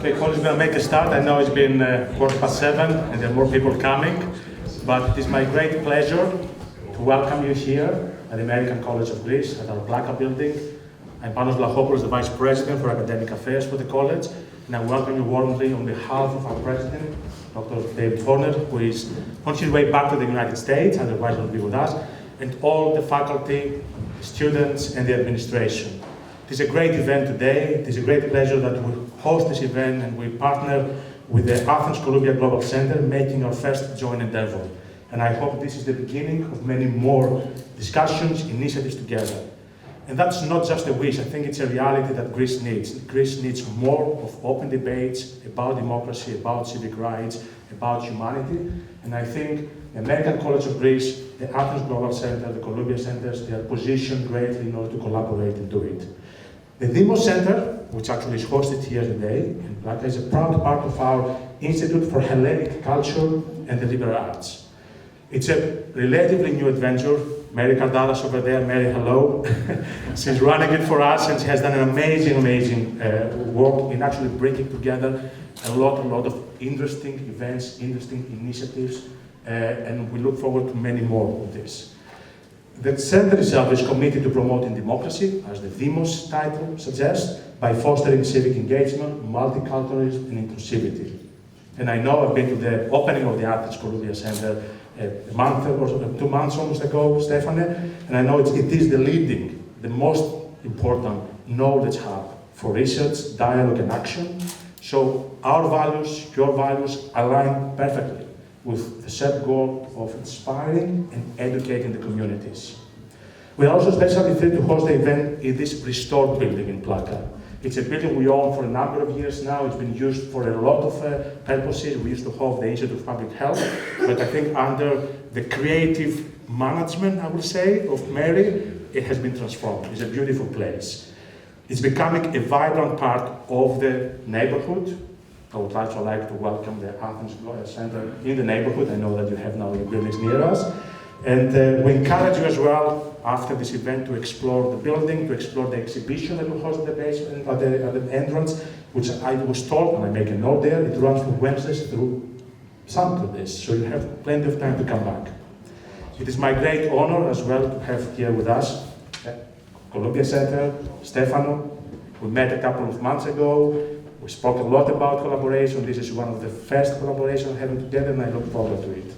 Okay, colleagues, we're going to make a start. I know it's been 7:15 and there are more people coming, but it is my great pleasure to welcome you here at the American College of Greece at our Plaka building. I'm Panos Vlachopoulos, the Vice President for Academic Affairs for the college, and I welcome you warmly on behalf of our President, Dr. David Horner, who is on his way back to the United States, otherwise will be with us, and all the faculty, students, and the administration. It is a great event today. It is a great pleasure that we host this event and we partner with the Athens Columbia Global Center, making our first joint endeavor. And I hope this is the beginning of many more discussions, initiatives together. And that's not just a wish. I think it's a reality that Greece needs. Greece needs more of open debates about democracy, about civic rights, about humanity. And I think the American College of Greece, the Athens Global Center, the Columbia Centers, they are positioned greatly in order to collaborate and do it. The Demos Center, which actually is hosted here today in Plaka, is a proud part of our Institute for Hellenic Culture and the Liberal Arts. It's a relatively new adventure. Mary Kardaras over there, Mary, hello. She's running it for us and she has done an amazing work in actually bringing together a lot of interesting events, interesting initiatives, and we look forward to many more of this. The center itself is committed to promoting democracy, as the Demos title suggests, by fostering civic engagement, multiculturalism, and inclusivity. And I know I've been to the opening of the Athens Columbia Center a month or 2 months almost ago, Stefanos, and I know it is the most important knowledge hub for research, dialogue, and action. So our values, your values, align perfectly with the set goal of inspiring and educating the communities. We are also especially thrilled to host the event in this restored building in Plaka. It's a building we own for a number of years now. It's been used for a lot of purposes. We used to have the Institute of Public Health, but I think under the creative management, I would say, of Mary, it has been transformed. It's a beautiful place. It's becoming a vibrant part of the neighborhood. I would also like to welcome the Athens Center in the neighborhood. I know that you have now your buildings near us. And we encourage you as well, after this event, to explore the building, to explore the exhibition that we host at the basement, at the entrance, which I was told, and I make a note there, it runs from Wednesdays through Saturdays, so you have plenty of time to come back. It is my great honor as well to have here with us Columbia Center, Stefanos. We met a couple of months ago. We spoke a lot about collaboration. This is one of the first collaborations we're having together, and I look forward to it.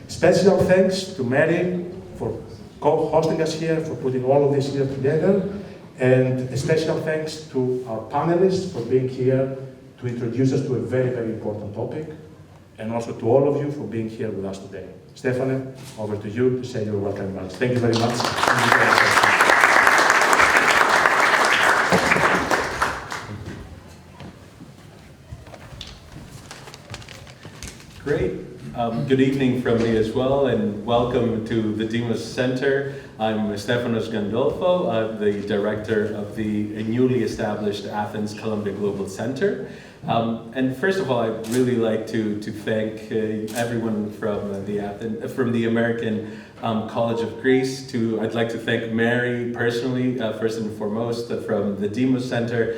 Special thanks to Mary for co-hosting us here, for putting all of this here together, and a special thanks to our panelists for being here to introduce us to a very important topic, and also to all of you for being here with us today. Stefanos, over to you to say your welcome remarks. Thank you very much. Great. Good evening from me as well, and welcome to the Demos Center. I'm Stefanos Gandolfo. I'm the director of the newly established Athens Columbia Global Center. And first of all, I'd really like to thank everyone from the American College of Greece. I'd like to thank Mary personally, first and foremost, from the Demos Center,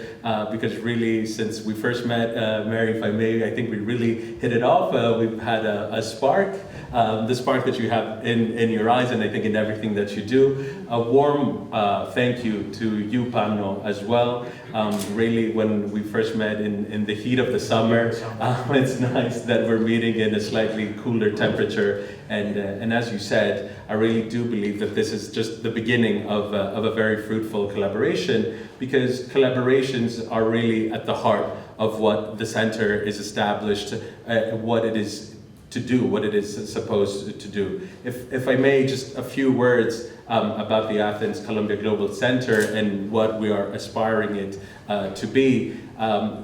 because really, since we first met, Mary, if I may, I think we really hit it off. We've had a spark, the spark that you have in your eyes, and I think in everything that you do. A warm thank you to you, Panos, as well. Really, when we first met in the heat of the summer, it's nice that we're meeting in a slightly cooler temperature. And as you said, I really do believe that this is just the beginning of a very fruitful collaboration, because collaborations are really at the heart of what the center is established, what it is to do, what it is supposed to do. If I may, just a few words about the Athens Columbia Global Center and what we are aspiring it to be.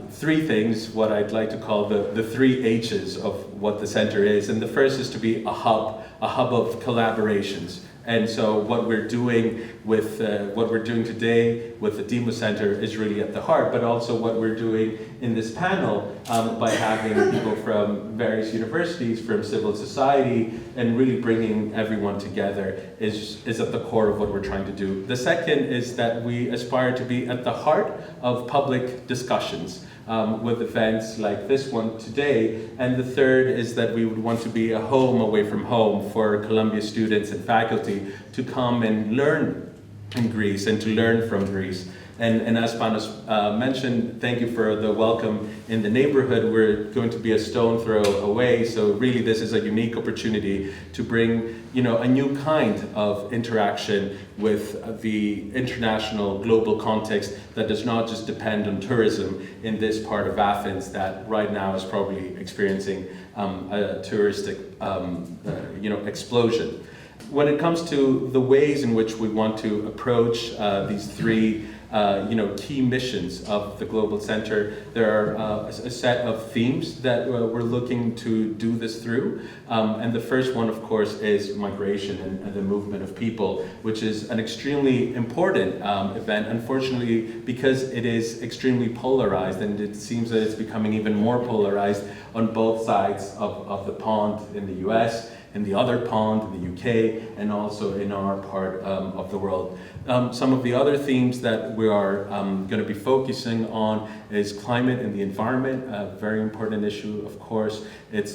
Three things, what I'd like to call the three H's of what the center is. And the first is to be a hub of collaborations. And so what we're doing with what we're doing today with the Demos Center is really at the heart, but also what we're doing in this panel by having people from various universities, from civil society, and really bringing everyone together is at the core of what we're trying to do. The second is that we aspire to be at the heart of public discussions. with events like this one today. And the third is that we would want to be a home away from home for Columbia students and faculty to come and learn in Greece and to learn from Greece. And as Panos mentioned, thank you for the welcome in the neighborhood. We're going to be a stone throw away, so really this is a unique opportunity to bring, a new kind of interaction with the international global context that does not just depend on tourism in this part of Athens that right now is probably experiencing a touristic explosion. When it comes to the ways in which we want to approach these three key missions of the Global Center, there are a set of themes that we're looking to do this through. And the first one, of course, is migration and the movement of people, which is an extremely important event, unfortunately, because it is extremely polarized, and it seems that it's becoming even more polarized on both sides of the pond in the US, in the other pond in the UK, and also in our part of the world. Some of the other themes that we are going to be focusing on is climate and the environment, a very important issue, of course. It's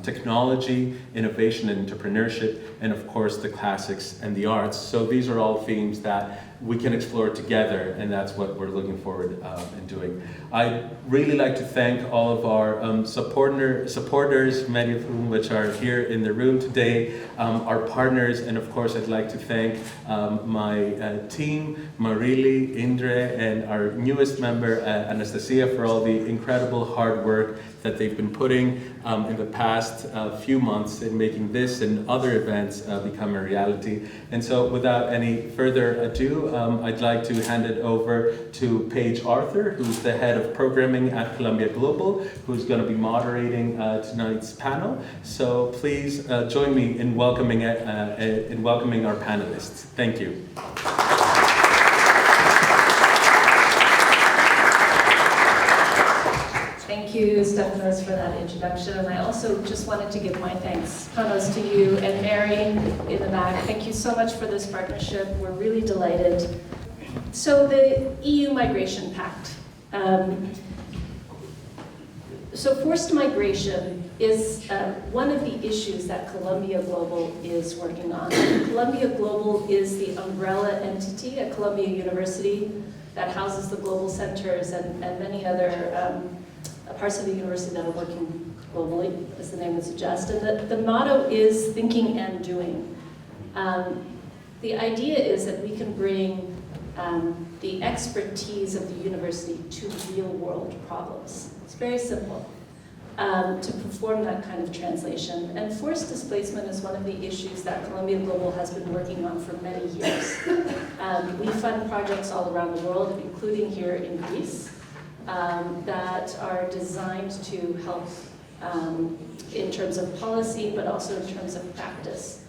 technology, innovation and entrepreneurship, and of course the classics and the arts. So these are all themes that we can explore together, and that's what we're looking forward in doing. I'd really like to thank all of our supporters, many of whom which are here in the room today, our partners, and of course I'd like to thank my team, Marili, Indre, and our newest member, Anastasia, for all the incredible hard work that they've been putting in the past few months in making this and other events become a reality. And so without any further ado, I'd like to hand it over to Paige Arthur, who's the head of programming at Columbia Global, who's going to be moderating tonight's panel. So please join me in welcoming our panelists. Thank you. Thank you, Stefanos, for that introduction. And I also just wanted to give my thanks, Panos, to you and Mary in the back. Thank you so much for this partnership. We're really delighted. So the EU Migration Pact. So forced migration is one of the issues that Columbia Global is working on. Columbia Global is the umbrella entity at Columbia University that houses the global centers and many other parts of the university that are working globally, as the name would suggest. And the motto is thinking and doing. The idea is that we can bring the expertise of the university to real world problems. It's very simple to perform that kind of translation. And forced displacement is one of the issues that Columbia Global has been working on for many years. We fund projects all around the world, including here in Greece, that are designed to help in terms of policy, but also in terms of practice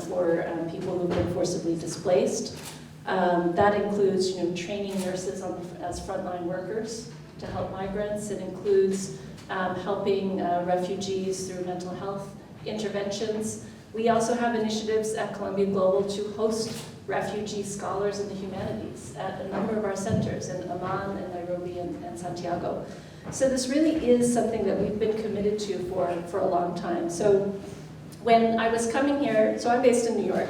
for people who've been forcibly displaced. That includes, training nurses as frontline workers to help migrants. It includes helping refugees through mental health interventions. We also have initiatives at Columbia Global to host refugee scholars in the humanities at a number of our centers in Amman and Nairobi and Santiago. So this really is something that we've been committed to for a long time. So when I was coming here, so I'm based in New York,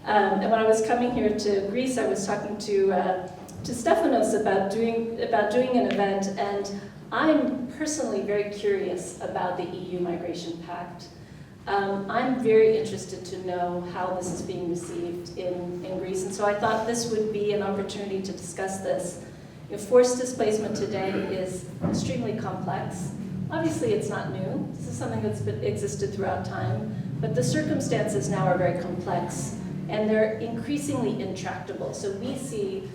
and when I was coming here to Greece, I was talking to Stefanos about doing an event, and I'm personally very curious about the EU Migration Pact. I'm very interested to know how this is being received in Greece, and so I thought this would be an opportunity to discuss this. Forced displacement today is extremely complex. Obviously, it's not new. This is something that's existed throughout time, but the circumstances now are very complex, and they're increasingly intractable. So we see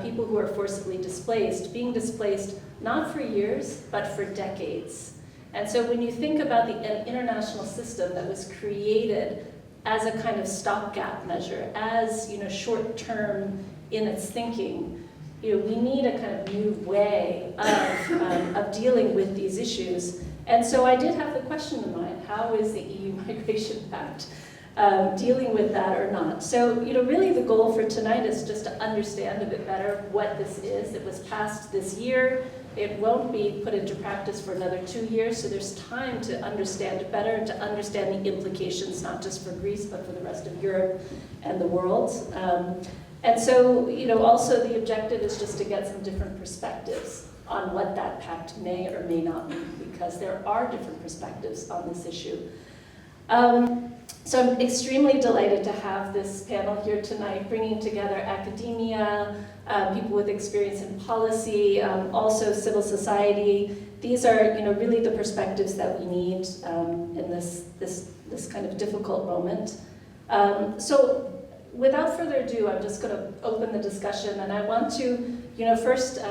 people who are forcibly displaced being displaced not for years, but for decades. And so when you think about the international system that was created as a kind of stopgap measure, as short-term in its thinking, we need a kind of new way of dealing with these issues. And so I did have the question in mind: how is the EU Migration Pact dealing with that or not? So really the goal for tonight is just to understand a bit better what this is. It was passed this year. it won't be put into practice for another 2 years, so there's time to understand it better and to understand the implications, not just for Greece, but for the rest of Europe and the world. And so, also the objective is just to get some different perspectives on what that pact may or may not mean, because there are different perspectives on this issue. So I'm extremely delighted to have this panel here tonight, bringing together academia, people with experience in policy, also civil society. These are, really the perspectives that we need in this kind of difficult moment. So without further ado, I'm just going to open the discussion, and I want to, first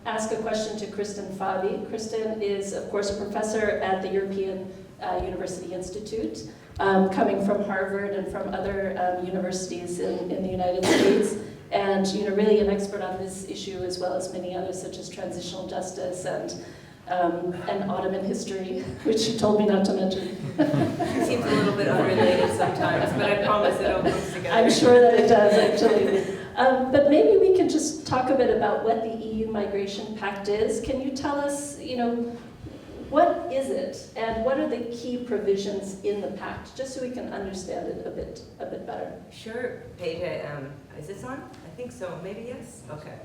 ask a question to Kristin Fabbe. Kristin is, of course, a professor at the European University Institute, coming from Harvard and from other universities in the United States, and really an expert on this issue as well as many others, such as transitional justice and Ottoman history, which she told me not to mention. It seems a little bit unrelated sometimes, but I promise it all comes together. I'm sure that it does, actually. But maybe we can just talk a bit about what the EU Migration Pact is. Can you tell us, what is it, and what are the key provisions in the pact, just so we can understand it a bit better? Sure, Paige. Is this on? I think so. Maybe yes. Okay.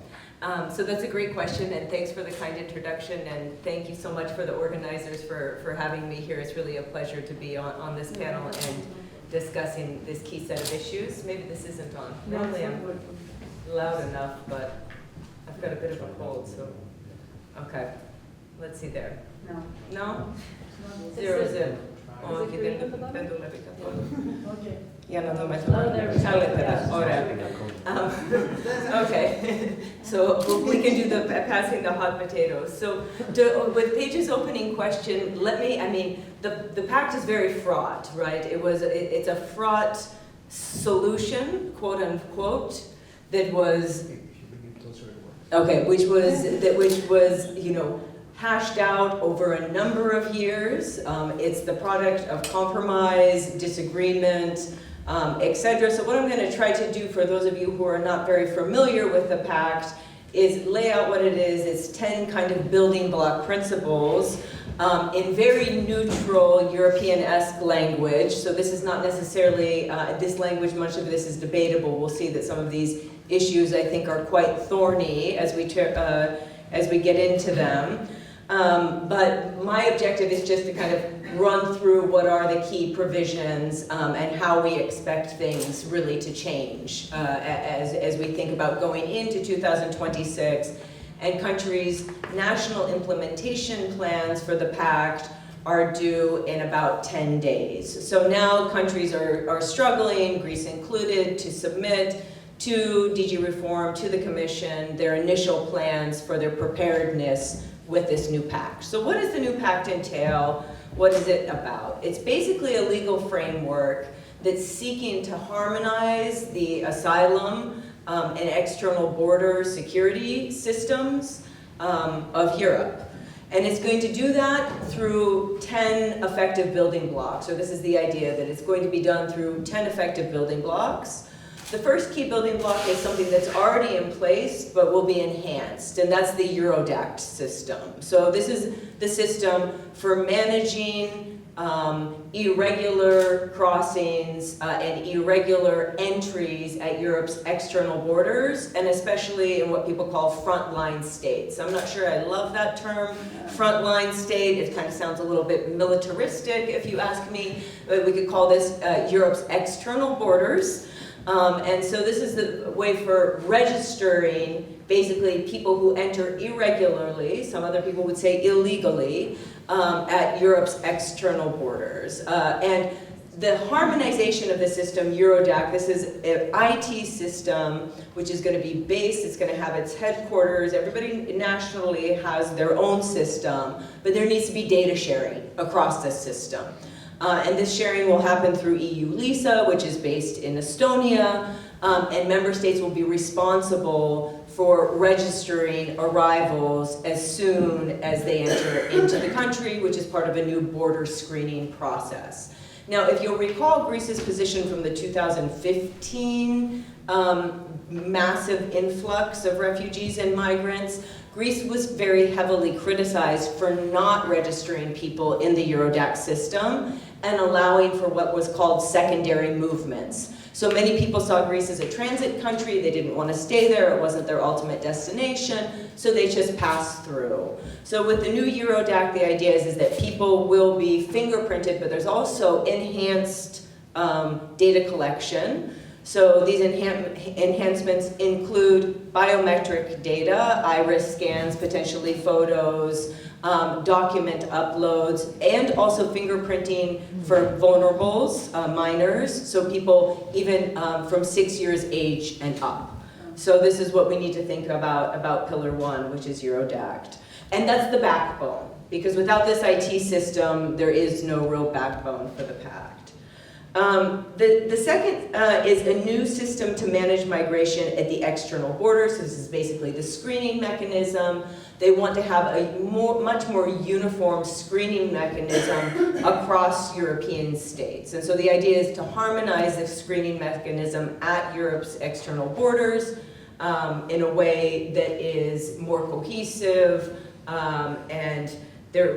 So that's a great question, and thanks for the kind introduction, and thank you so much for the organizers for having me here. It's really a pleasure to be on this panel and discussing this key set of issues. Maybe this isn't on. Normally I'm loud enough, but I've got a bit of a cold, so okay. Let's see there. No. No? 0-0. Is it green at the bottom? Okay. Yeah, no, no, Oh, there we go. Okay, so we can do the passing the hot potatoes. So with Paige's opening question, the pact is very fraught, right? It's a fraught solution, quote unquote, that was, okay, which was, hashed out over a number of years. It's the product of compromise, disagreement, etc. So what I'm going to try to do for those of you who are not very familiar with the pact is lay out what it is. It's 10 kind of building block principles in very neutral European-esque language. So this is not necessarily, this language, much of this is debatable. We'll see that some of these issues I think are quite thorny as we get into them. But my objective is just to kind of run through what are the key provisions and how we expect things really to change as we think about going into 2026. And countries' national implementation plans for the pact are due in about 10 days. So now countries are struggling, Greece included, to submit to DG Reform, to the Commission, their initial plans for their preparedness with this new pact. So what does the new pact entail? What is it about? It's basically a legal framework that's seeking to harmonize the asylum and external border security systems of Europe. And it's going to do that through 10 effective building blocks. So this is the idea that it's going to be done through 10 effective building blocks. The first key building block is something that's already in place but will be enhanced, and that's the Eurodac system. So this is the system for managing irregular crossings and irregular entries at Europe's external borders, and especially in what people call frontline states. I'm not sure I love that term, frontline state. It kind of sounds a little bit militaristic if you ask me. But we could call this Europe's external borders. And so this is the way for registering basically people who enter irregularly, some other people would say illegally, at Europe's external borders. And the harmonization of the system, Eurodac, this is an IT system which is going to be based, it's going to have its headquarters, everybody nationally has their own system, but there needs to be data sharing across this system. And this sharing will happen through EU LISA, which is based in Estonia, and member states will be responsible for registering arrivals as soon as they enter into the country, which is part of a new border screening process. Now, if you'll recall Greece's position from the 2015 massive influx of refugees and migrants, Greece was very heavily criticized for not registering people in the Eurodac system and allowing for what was called secondary movements. So many people saw Greece as a transit country. They didn't want to stay there. It wasn't their ultimate destination. So they just passed through. So with the new Eurodac, the idea is that people will be fingerprinted, but there's also enhanced data collection. So these enhancements include biometric data, iris scans, potentially photos, document uploads, and also fingerprinting for vulnerables, minors, so people even from 6 years age and up. So this is what we need to think about Pillar 1, which is Eurodact. And that's the backbone, because without this IT system, there is no real backbone for the pact. The second is a new system to manage migration at the external border. So this is basically the screening mechanism. They want to have a much more uniform screening mechanism across European states. And so the idea is to harmonize the screening mechanism at Europe's external borders in a way that is more cohesive and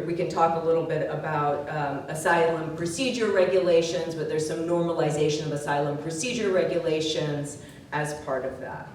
we can talk a little bit about asylum procedure regulations, but there's some normalization of asylum procedure regulations as part of that.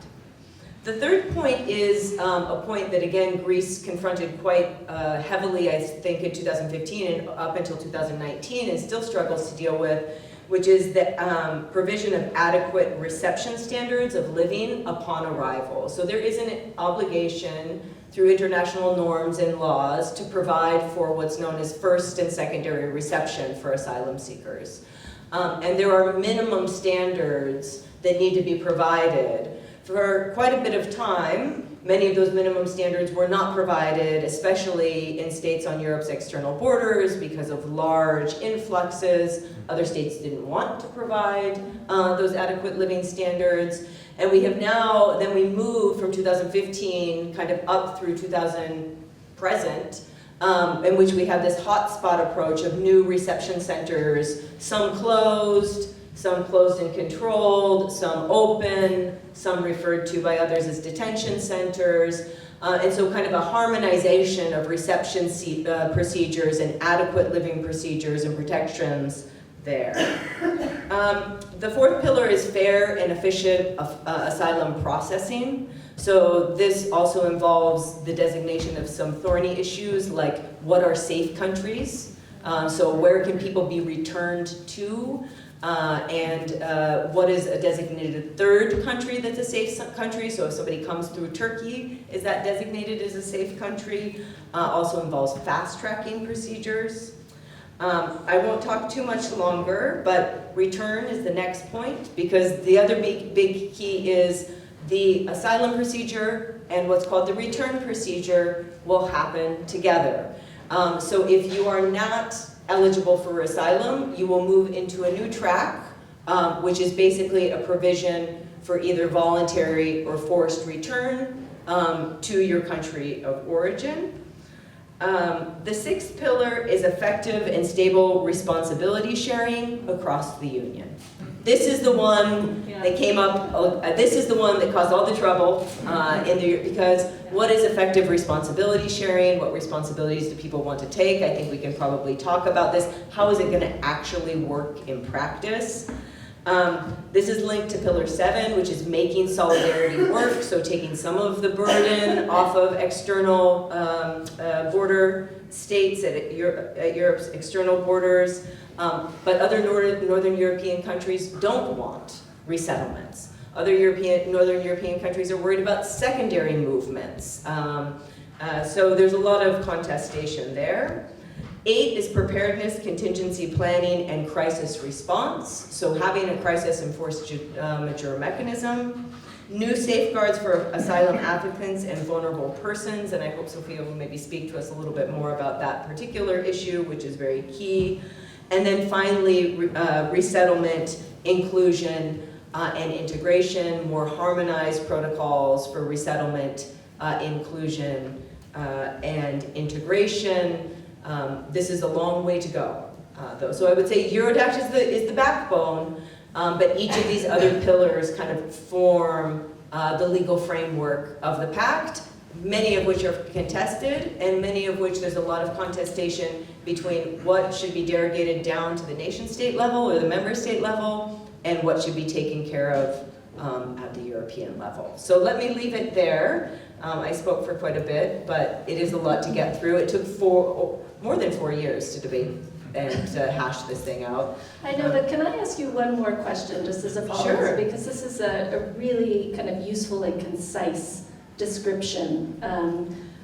The third point is a point that, again, Greece confronted quite heavily, I think, in 2015 and up until 2019, and still struggles to deal with, which is the provision of adequate reception standards of living upon arrival. So there is an obligation through international norms and laws to provide for what's known as first and secondary reception for asylum seekers. And there are minimum standards that need to be provided. For quite a bit of time, many of those minimum standards were not provided, especially in states on Europe's external borders because of large influxes. Other states didn't want to provide those adequate living standards. And we have now, then we moved from 2015 kind of up through 2000 present, in which we have this hotspot approach of new reception centers, some closed and controlled, some open, some referred to by others as detention centers. And so kind of a harmonization of reception procedures and adequate living procedures and protections there. The fourth pillar is fair and efficient asylum processing. So this also involves the designation of some thorny issues like what are safe countries? So where can people be returned to? And what is a designated third country that's a safe country? So if somebody comes through Turkey, is that designated as a safe country? Also involves fast-tracking procedures. I won't talk too much longer, but return is the next point, because the other big key is the asylum procedure and what's called the return procedure will happen together. So if you are not eligible for asylum, you will move into a new track, which is basically a provision for either voluntary or forced return to your country of origin. The sixth pillar is effective and stable responsibility sharing across the Union. This is the one that came up, this is the one that caused all the trouble because what is effective responsibility sharing? What responsibilities do people want to take? I think we can probably talk about this. How is it going to actually work in practice? This is linked to Pillar 7, which is making solidarity work, so taking some of the burden off of external border states at Europe's external borders. But other Northern European countries don't want resettlements. Other Northern European countries are worried about secondary movements. So there's a lot of contestation there. 8 is preparedness, contingency planning, and crisis response. So having a crisis and force majeure mechanism. New safeguards for asylum applicants and vulnerable persons, and I hope Sofia will maybe speak to us a little bit more about that particular issue, which is very key. And then finally, resettlement, inclusion, and integration, more harmonized protocols for resettlement, inclusion, and integration. This is a long way to go, though. So I would say Eurodac is the backbone, but each of these other pillars kind of form the legal framework of the pact many of which are contested, and many of which there's a lot of contestation between what should be derogated down to the nation state level or the member state level, and what should be taken care of at the European level. So let me leave it there. I spoke for quite a bit, but it is a lot to get through. It took more than 4 years to debate and to hash this thing out. I know, but can I ask you one more question, just as a follow-up? Sure. Because this is a really kind of useful and concise description.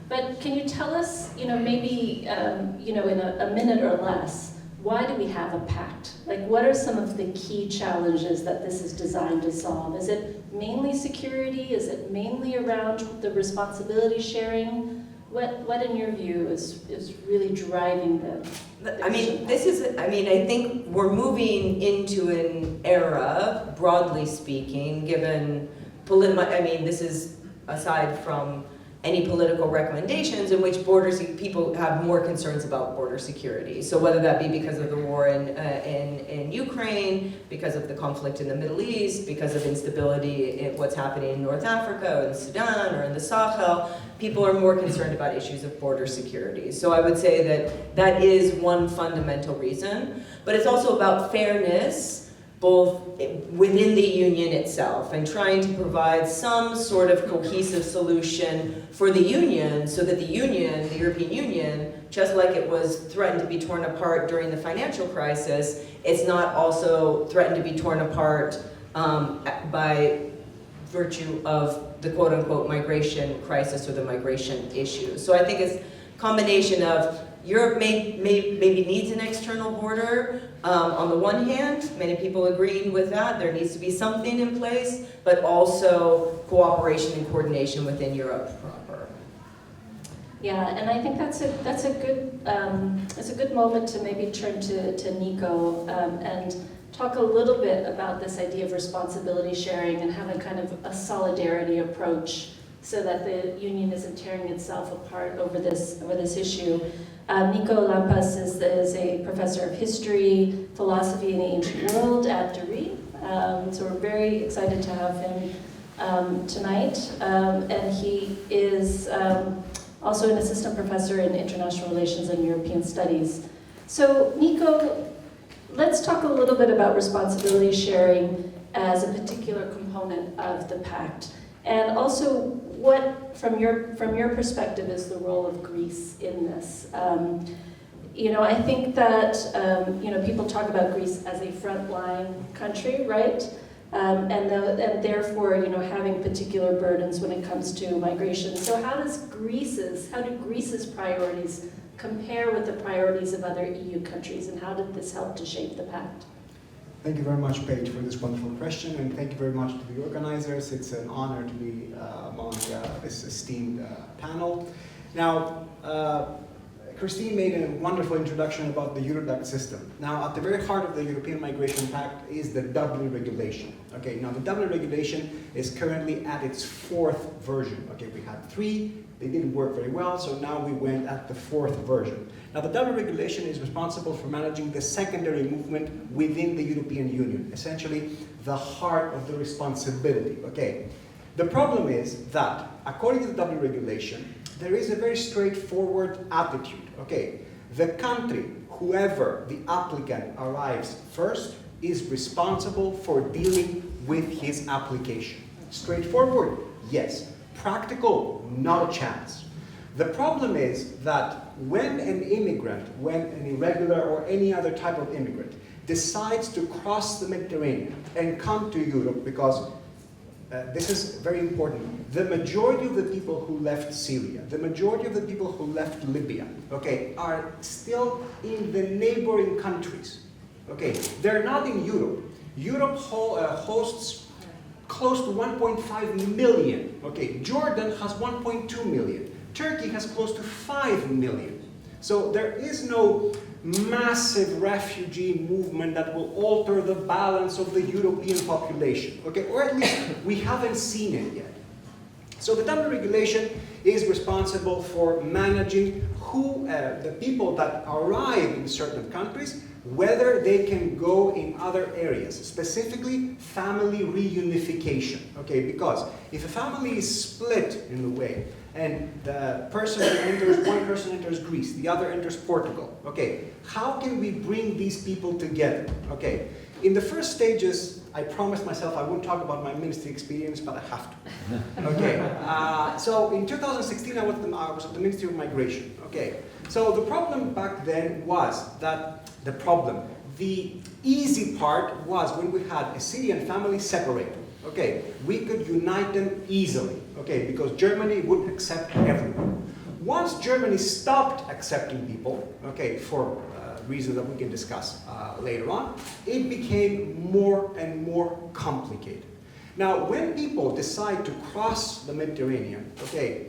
But can you tell us, maybe, in a minute or less, why do we have a pact? Like, what are some of the key challenges that this is designed to solve? Is it mainly security? Is it mainly around the responsibility sharing? What in your view is really driving the I think we're moving into an era, broadly speaking, given this is aside from any political recommendations in which people have more concerns about border security. So whether that be because of the war in Ukraine, because of the conflict in the Middle East, because of instability in what's happening in North Africa or in Sudan or in the Sahel, people are more concerned about issues of border security. So I would say that is one fundamental reason, but it's also about fairness, both within the union itself and trying to provide some sort of cohesive solution for the union so that the European Union, just like it was threatened to be torn apart during the financial crisis, it's not also threatened to be torn apart by virtue of the quote-unquote migration crisis or the migration issue. So I think it's a combination of Europe maybe needs an external border. On the one hand, many people agreeing with that, there needs to be something in place, but also cooperation and coordination within Europe proper. Yeah, and I think that's a good moment to maybe turn to Nico and talk a little bit about this idea of responsibility sharing and having kind of a solidarity approach so that the union isn't tearing itself apart over this issue. Nico Lampas is a professor of history, philosophy in the ancient world at DeRee. So we're very excited to have him tonight. And he is also an assistant professor in international relations and European studies. So Nico, let's talk a little bit about responsibility sharing as a particular component of the pact. And also, what, from your perspective, is the role of Greece in this? I think that people talk about Greece as a frontline country, right? And therefore, having particular burdens when it comes to migration. So how do Greece's priorities compare with the priorities of other EU countries, and how did this help to shape the pact? Thank you very much, Paige, for this wonderful question, and thank you very much to the organizers. It's an honor to be among this esteemed panel. Now, Kristin made a wonderful introduction about the Eurodac system. Now, at the very heart of the European Migration Pact is the Dublin regulation. Okay, now the Dublin regulation is currently at its 4th version. Okay, we had 3, they didn't work very well, so now we went at the 4th version. Now, the Dublin regulation is responsible for managing the secondary movement within the European Union, essentially the heart of the responsibility. Okay, the problem is that, according to the Dublin regulation, there is a very straightforward attitude. Okay, the country, whoever the applicant arrives first, is responsible for dealing with his application. Straightforward? Yes. Practical? Not a chance. The problem is that when an immigrant, when an irregular or any other type of immigrant decides to cross the Mediterranean and come to Europe, because this is very important, the majority of the people who left Syria, the majority of the people who left Libya, okay, are still in the neighboring countries. Okay, they're not in Europe. Europe hosts close to 1.5 million. Okay, Jordan has 1.2 million. Turkey has close to 5 million. So there is no massive refugee movement that will alter the balance of the European population. Okay, or at least we haven't seen it yet. So the Dublin regulation is responsible for managing who the people that arrive in certain countries, whether they can go in other areas, specifically family reunification, okay? Because if a family is split in a way, and the person enters, one person enters Greece, the other enters Portugal, okay? How can we bring these people together, okay? In the first stages, I promised myself I wouldn't talk about my ministry experience, but I have to. Okay. So in 2016, I was at the Ministry of Migration. Okay. So the problem back then was that the easy part was when we had a Syrian family separated. Okay. We could unite them easily. Okay. Because Germany wouldn't accept everyone. Once Germany stopped accepting people, okay, for reasons that we can discuss later on, it became more and more complicated. Now, when people decide to cross the Mediterranean, okay,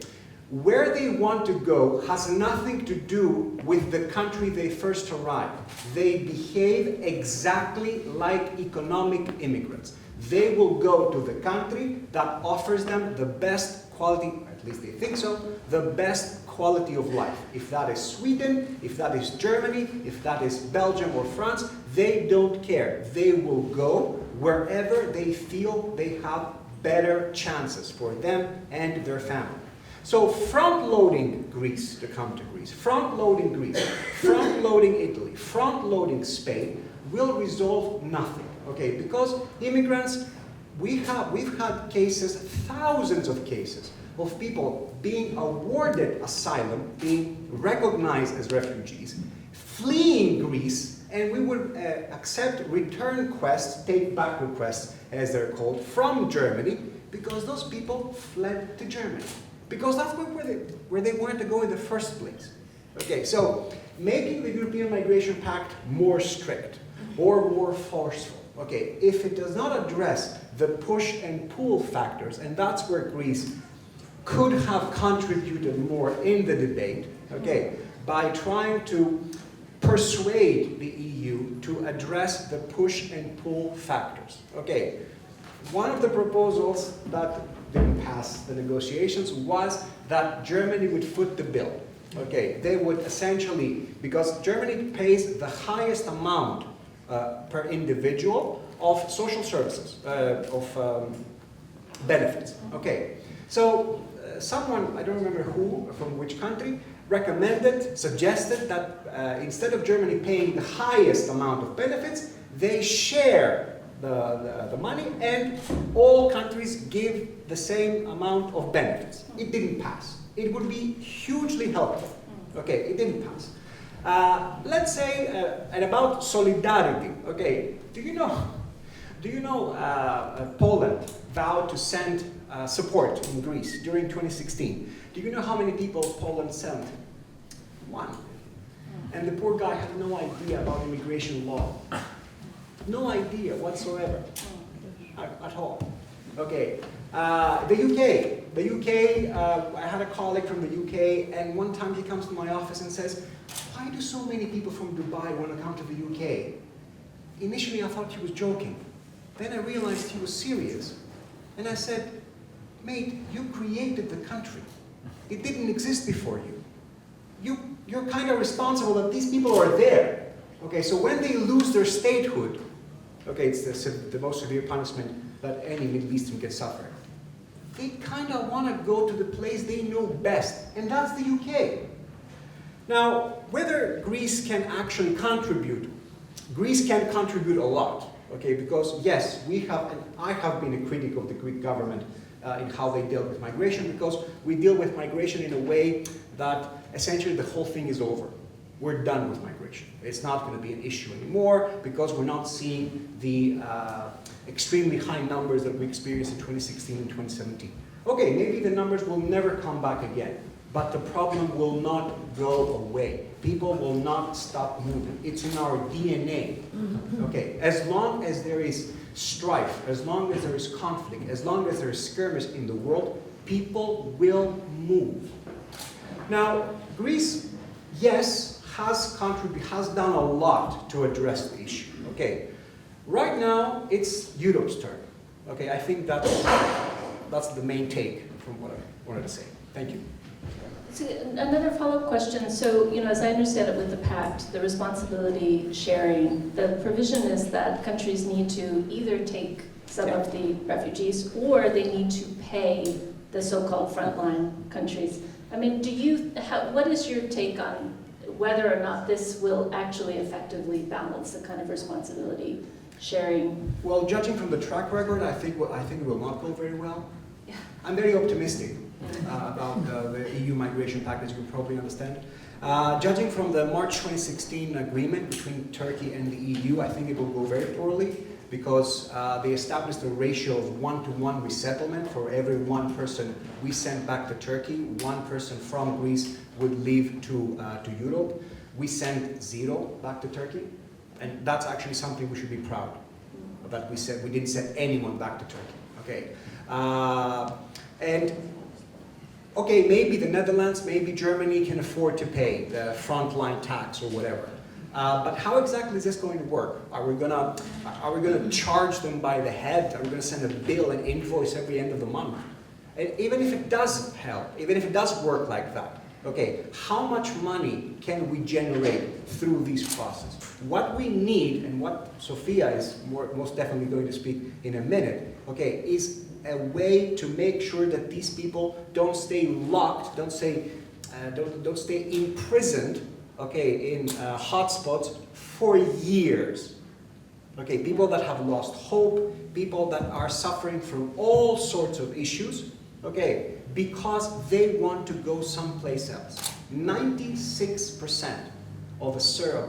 where they want to go has nothing to do with the country they first arrived. They behave exactly like economic immigrants. They will go to the country that offers them the best quality, at least they think so, the best quality of life. If that is Sweden, if that is Germany, if that is Belgium or France, they don't care. They will go wherever they feel they have better chances for them and their family. So front-loading Greece to come to Greece, front-loading Greece, front-loading Italy, front-loading Spain will resolve nothing, okay? Because immigrants, we've had cases, thousands of cases, of people being awarded asylum, being recognized as refugees, fleeing Greece, and we would accept return requests, take-back requests, as they're called, from Germany, because those people fled to Germany. Because that's where they wanted to go in the first place. Okay, so making the European Migration Pact more strict or more forceful, okay, if it does not address the push and pull factors, and that's where Greece could have contributed more in the debate, okay, by trying to persuade the EU to address the push and pull factors. Okay, one of the proposals that didn't pass the negotiations was that Germany would foot the bill. Okay, they would essentially, because Germany pays the highest amount per individual of social services, benefits. Okay, so someone, I don't remember who, from which country, suggested that instead of Germany paying the highest amount of benefits, they share the money and all countries give the same amount of benefits. It didn't pass. It would be hugely helpful. Okay, it didn't pass. Let's say, and about solidarity. Okay, do you know Poland vowed to send support in Greece during 2016. Do you know how many people Poland sent? One. And the poor guy had no idea about immigration law. No idea whatsoever at all. Okay. The UK, I had a colleague from the UK, and one time he comes to my office and says, "Why do so many people from Dubai want to come to the UK?" Initially I thought he was joking. Then I realized he was serious. And I said, "Mate, you created the country. It didn't exist before you. You're kind of responsible that these people are there. Okay, so when they lose their statehood, okay, it's the most severe punishment that any Middle Eastern can suffer. They kind of want to go to the place they know best, and that's the UK. Now, whether Greece can actually contribute, Greece can contribute a lot. Okay, because yes, I have been a critic of the Greek government in how they deal with migration, because we deal with migration in a way that essentially the whole thing is over. We're done with migration. It's not going to be an issue anymore because we're not seeing the extremely high numbers that we experienced in 2016 and 2017. Okay, maybe the numbers will never come back again, but the problem will not go away. People will not stop moving. It's in our DNA. Okay, as long as there is strife, as long as there is conflict, as long as there is skirmish in the world, people will move. Now, Greece, yes, has done a lot to address the issue. Okay, right now it's Europe's turn. Okay, I think that's the main take from what I wanted to say. Thank you. So another follow-up question. So, as I understand it with the pact, the responsibility sharing, the provision is that countries need to either take some of the refugees or they need to pay the so-called frontline countries. I mean, what is your take on whether or not this will actually effectively balance the kind of responsibility sharing? Well, judging from the track record, I think it will not go very well. Yeah. I'm very optimistic about the EU Migration Pact, as you probably understand. Judging from the March 2016 agreement between Turkey and the EU, I think it will go very poorly because they established a ratio of 1-to-1 resettlement. For every one person we sent back to Turkey, one person from Greece would leave to Europe. We sent 0 back to Turkey, and that's actually something we should be proud of, that we didn't send anyone back to Turkey. Okay, okay, maybe the Netherlands, maybe Germany can afford to pay the frontline tax or whatever. But how exactly is this going to work? Are we gonna charge them by the head? Are we gonna send a bill and invoice every end of the month? And even if it does help, even if it does work like that, okay, how much money can we generate through these processes? What we need, and what Sofia is most definitely going to speak in a minute, okay, is a way to make sure that these people don't stay locked, don't stay imprisoned, okay, in hotspots for years. Okay, people that have lost hope, people that are suffering from all sorts of issues, okay, because they want to go someplace else. 96% of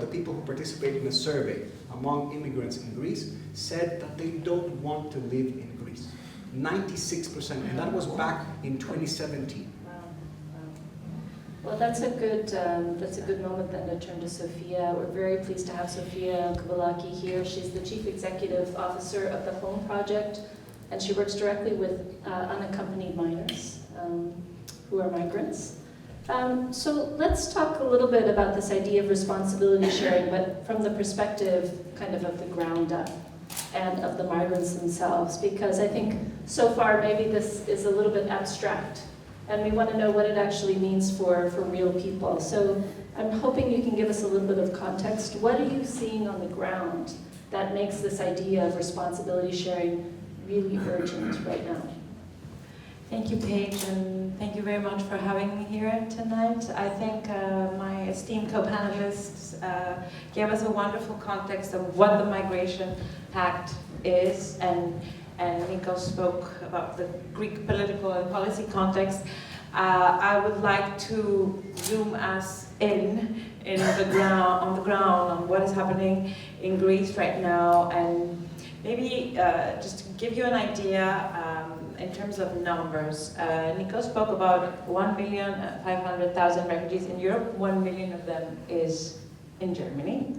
the people who participated in a survey among immigrants in Greece said that they don't want to live in Greece. 96%, and that was back in 2017. Well, that's a good moment then to turn to Sofia. We're very pleased to have Sofia Kouvelaki here. She's the Chief Executive Officer of the Home Project, and she works directly with unaccompanied minors who are migrants. So let's talk a little bit about this idea of responsibility sharing, but from the perspective kind of the ground up and of the migrants themselves, because I think so far maybe this is a little bit abstract, and we want to know what it actually means for real people. So I'm hoping you can give us a little bit of context. What are you seeing on the ground that makes this idea of responsibility sharing really urgent right now? Thank you, Paige, and thank you very much for having me here tonight. I think my esteemed co-panelists gave us a wonderful context of what the Migration Pact is, and Nikos spoke about the Greek political and policy context. I would like to zoom us on the ground on what is happening in Greece right now, and maybe just to give you an idea in terms of numbers. Nikos spoke about 1,500,000 refugees in Europe. 1 million of them is in Germany.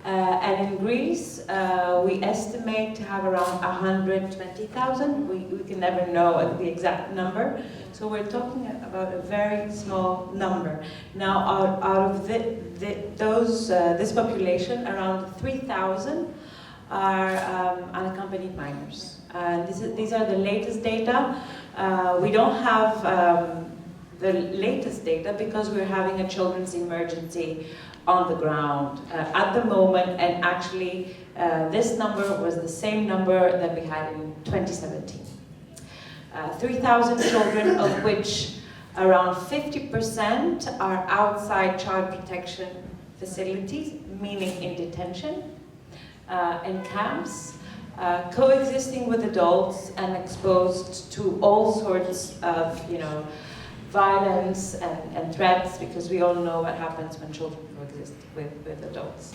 And in Greece, we estimate to have around 120,000. We can never know the exact number. So we're talking about a very small number. Now, out of this population, around 3,000 are unaccompanied minors. These are the latest data. We don't have the latest data because we're having a children's emergency on the ground at the moment, and actually this number was the same number that we had in 2017. 3,000 children, of which around 50% are outside child protection facilities, meaning in detention, in camps, coexisting with adults and exposed to all sorts of, violence and threats, because we all know what happens when children coexist with adults.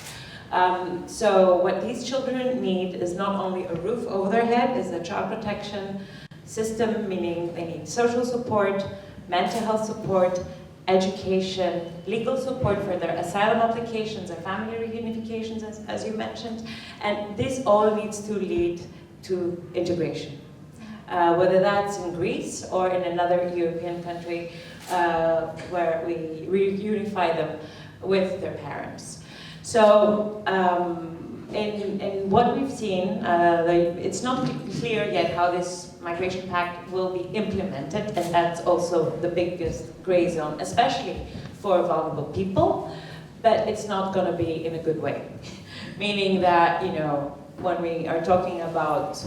So what these children need is not only a roof over their head, is a child protection system, meaning they need social support, mental health support, education, legal support for their asylum applications, their family reunifications, as you mentioned, and this all needs to lead to integration. Whether that's in Greece or in another European country where we reunify them with their parents. So in what we've seen, it's not clear yet how this Migration Pact will be implemented, and that's also the biggest gray zone, especially for vulnerable people, but it's not going to be in a good way. Meaning that, you know, when we are talking about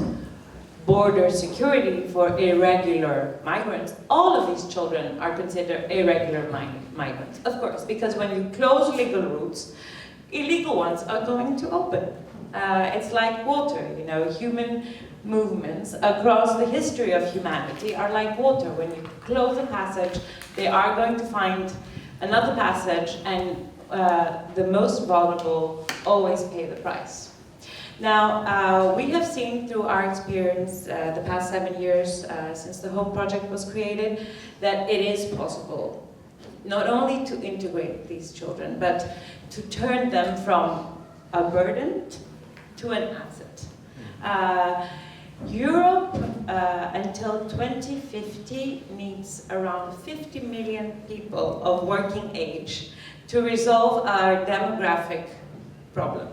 border security for irregular migrants, all of these children are considered irregular migrants, of course, because when you close legal routes, illegal ones are going to open. It's like water, you know, human movements across the history of humanity are like water. When you close a passage, they are going to find another passage, and the most vulnerable always pay the price. Now, we have seen through our experience the past 7 years since the Home Project was created that it is possible not only to integrate these children, but to turn them from a burden to an asset. Europe, until 2050, needs around 50 million people of working age to resolve our demographic problem.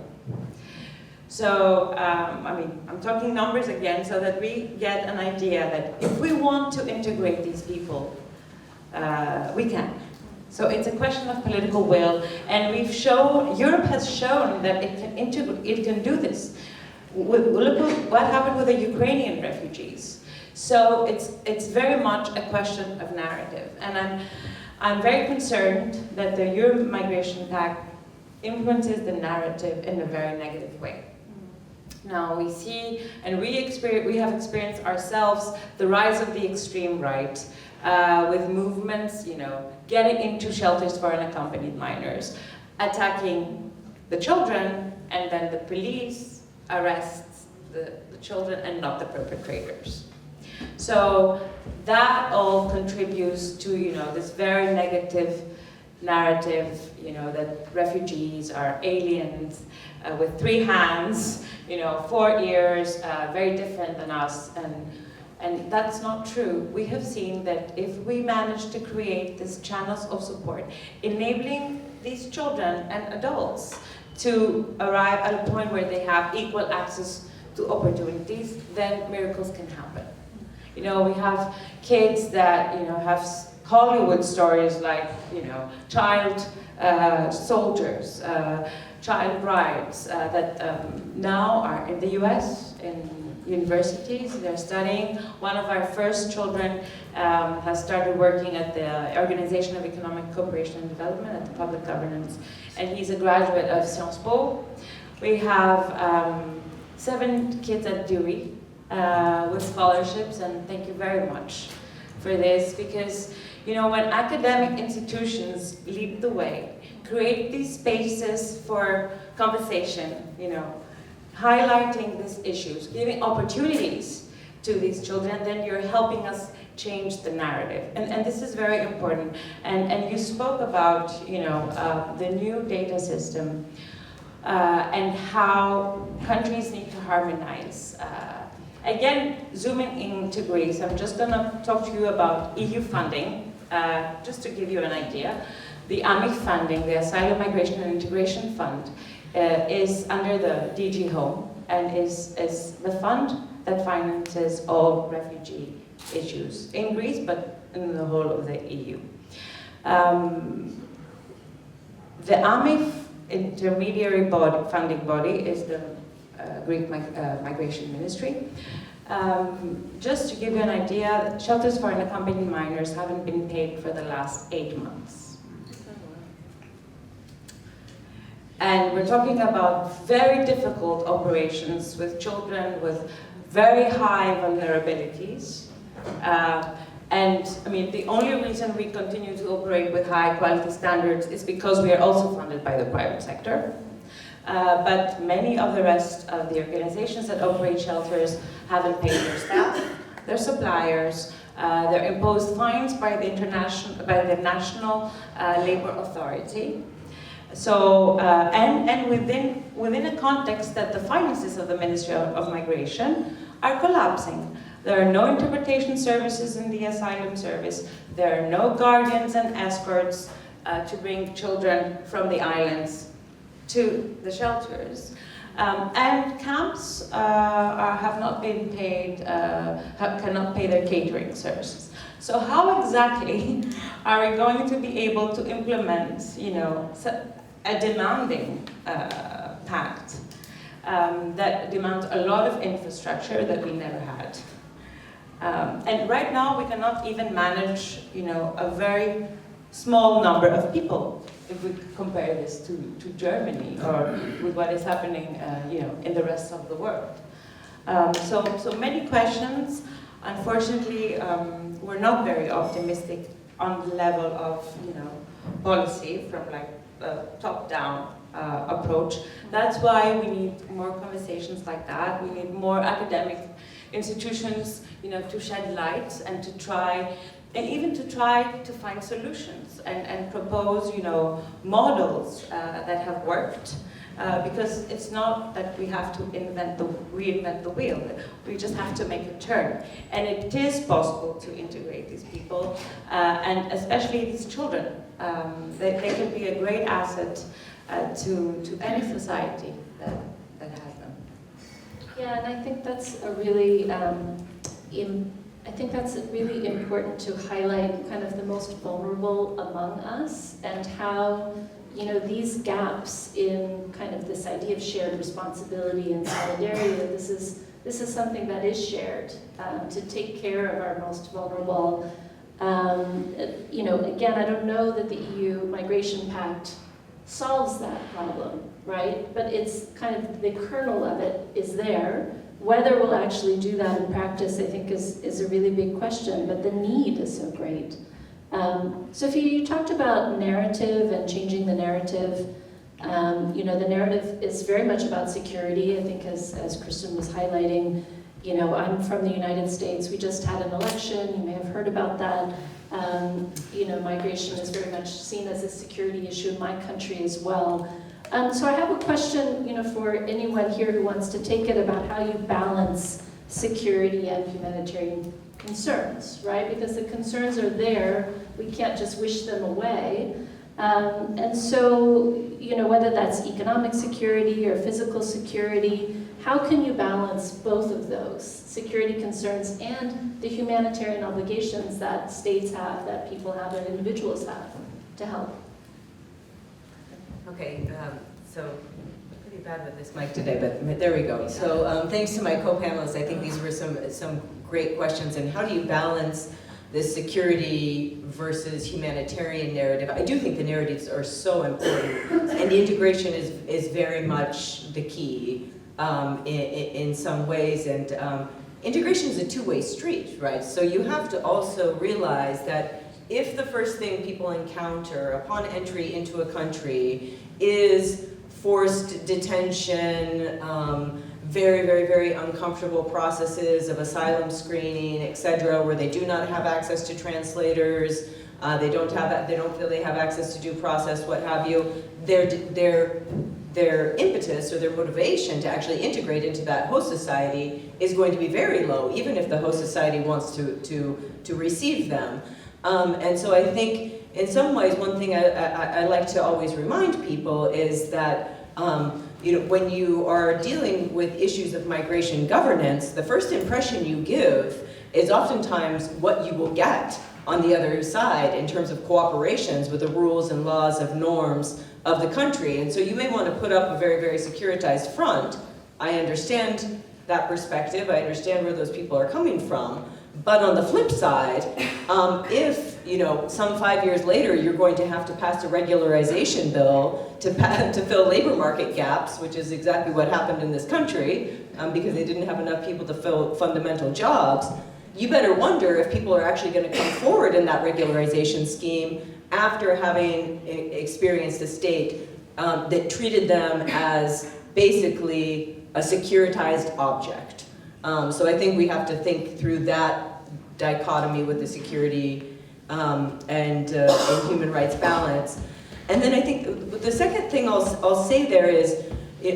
So, I mean, I'm talking numbers again so that we get an idea that if we want to integrate these people, we can. So it's a question of political will, and Europe has shown that it can integrate, it can do this. Look at what happened with the Ukrainian refugees. So it's very much a question of narrative, and I'm very concerned that the EU Migration Pact influences the narrative in a very negative way. Now we see, and we have experienced ourselves the rise of the extreme right, with movements, you know, getting into shelters for unaccompanied minors, attacking the children, and then the police arrests the children and not the perpetrators. So that all contributes to, you know, this very negative narrative, you know, that refugees are aliens with 3 hands, you know, 4 ears, very different than us, and that's not true. We have seen that if we manage to create these channels of support, enabling these children and adults to arrive at a point where they have equal access to opportunities, then miracles can happen. You know, we have kids that, you know, have Hollywood stories like, you know, child soldiers, child brides that now are in the US, in universities. They're studying. One of our first children has started working at the Organization of Economic Cooperation and Development at the Public Governance, and he's a graduate of Sciences Po. We have 7 kids at Dewey with scholarships, and thank you very much for this, because, you know, when academic institutions lead the way, create these spaces for conversation, you know, highlighting these issues, giving opportunities to these children, then you're helping us change the narrative. And this is very important. And you spoke about, you know, the new data system and how countries need to harmonize. Again, zooming into Greece, I'm just going to talk to you about EU funding, just to give you an idea. The AMI funding, the Asylum, Migration and Integration Fund, is under the DG Home, and is the fund that finances all refugee issues in Greece, but in the whole of the EU. The AMI intermediary body, funding body, is the Greek Migration Ministry. Just to give you an idea, shelters for unaccompanied minors haven't been paid for the last 8 months. And we're talking about very difficult operations with children with very high vulnerabilities. And I mean, the only reason we continue to operate with high quality standards is because we are also funded by the private sector. But many of the rest of the organizations that operate shelters haven't paid their staff, their suppliers, they're imposed fines by the National Labor Authority. So, and within a context that the finances of the Ministry of Migration are collapsing. There are no interpretation services in the asylum service. There are no guardians and escorts to bring children from the islands to the shelters. And camps have not been paid, cannot pay their catering services. So how exactly are we going to be able to implement, a demanding pact that demands a lot of infrastructure that we never had? And right now we cannot even manage, a very small number of people if we compare this to Germany or with what is happening, in the rest of the world. So many questions. Unfortunately, we're not very optimistic on the level of, policy from like a top-down approach. That's why we need more conversations like that. We need more academic institutions, to shed light and to try, and even to try to find solutions and propose, models that have worked. Because it's not that we have to reinvent the wheel. We just have to make a turn. And it is possible to integrate these people, and especially these children. They can be a great asset to any society that has them. Yeah, and I think that's a really, really important to highlight kind of the most vulnerable among us, and how these gaps in kind of this idea of shared responsibility and solidarity, that this is something that is shared to take care of our most vulnerable. Again, I don't know that the EU Migration Pact solves that problem, right? But it's kind of the kernel of it is there. Whether we'll actually do that in practice, I think, is a really big question, but the need is so great. Sophia, you talked about narrative and changing the narrative. The narrative is very much about security. I think as Kristin was highlighting, I'm from the United States. We just had an election. You may have heard about that. Migration is very much seen as a security issue in my country as well. So I have a question, for anyone here who wants to take it, about how you balance security and humanitarian concerns, right? Because the concerns are there. We can't just wish them away. And so, whether that's economic security or physical security, how can you balance both of those, security concerns and the humanitarian obligations that states have, that people have, that individuals have to help? Okay, so pretty bad with this mic today, but there we go. So thanks to my co-panelists. I think these were some great questions. And how do you balance this security versus humanitarian narrative? I do think the narratives are so important, and the integration is very much the key in some ways. And integration is a two-way street, right? So you have to also realize that if the first thing people encounter upon entry into a country is forced detention, very, very, very uncomfortable processes of asylum screening, etc., where they do not have access to translators, they don't feel they have access to due process, what have you, their impetus or their motivation to actually integrate into that host society is going to be very low, even if the host society wants to receive them. And so I think, in some ways, one thing I like to always remind people is that when you are dealing with issues of migration governance, the first impression you give is oftentimes what you will get on the other side in terms of cooperations with the rules and laws of norms of the country. And so you may want to put up a very, very securitized front. I understand that perspective. I understand where those people are coming from. But on the flip side, if some 5 years later you're going to have to pass a regularization bill to fill labor market gaps, which is exactly what happened in this country, because they didn't have enough people to fill fundamental jobs, you better wonder if people are actually going to come forward in that regularization scheme after having experienced a state that treated them as basically a securitized object. So I think we have to think through that dichotomy with the security and human rights balance. And then I think the second thing I'll say there is,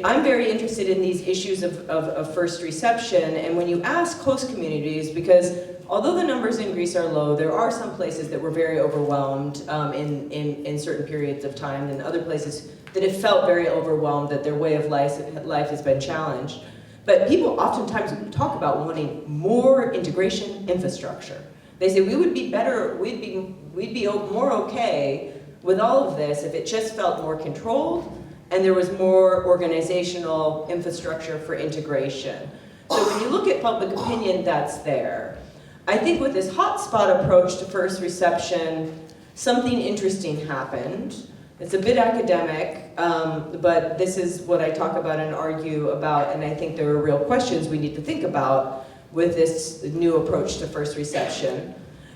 I'm very interested in these issues of first reception, and when you ask host communities, because although the numbers in Greece are low, there are some places that were very overwhelmed in certain periods of time, and other places that have felt very overwhelmed, that their way of life has been challenged. But people oftentimes talk about wanting more integration infrastructure. They say we would be better, we'd be more okay with all of this if it just felt more controlled and there was more organizational infrastructure for integration. So when you look at public opinion, that's there. I think with this hotspot approach to first reception, something interesting happened. It's a bit academic, but this is what I talk about and argue about, and I think there are real questions we need to think about with this new approach to first reception.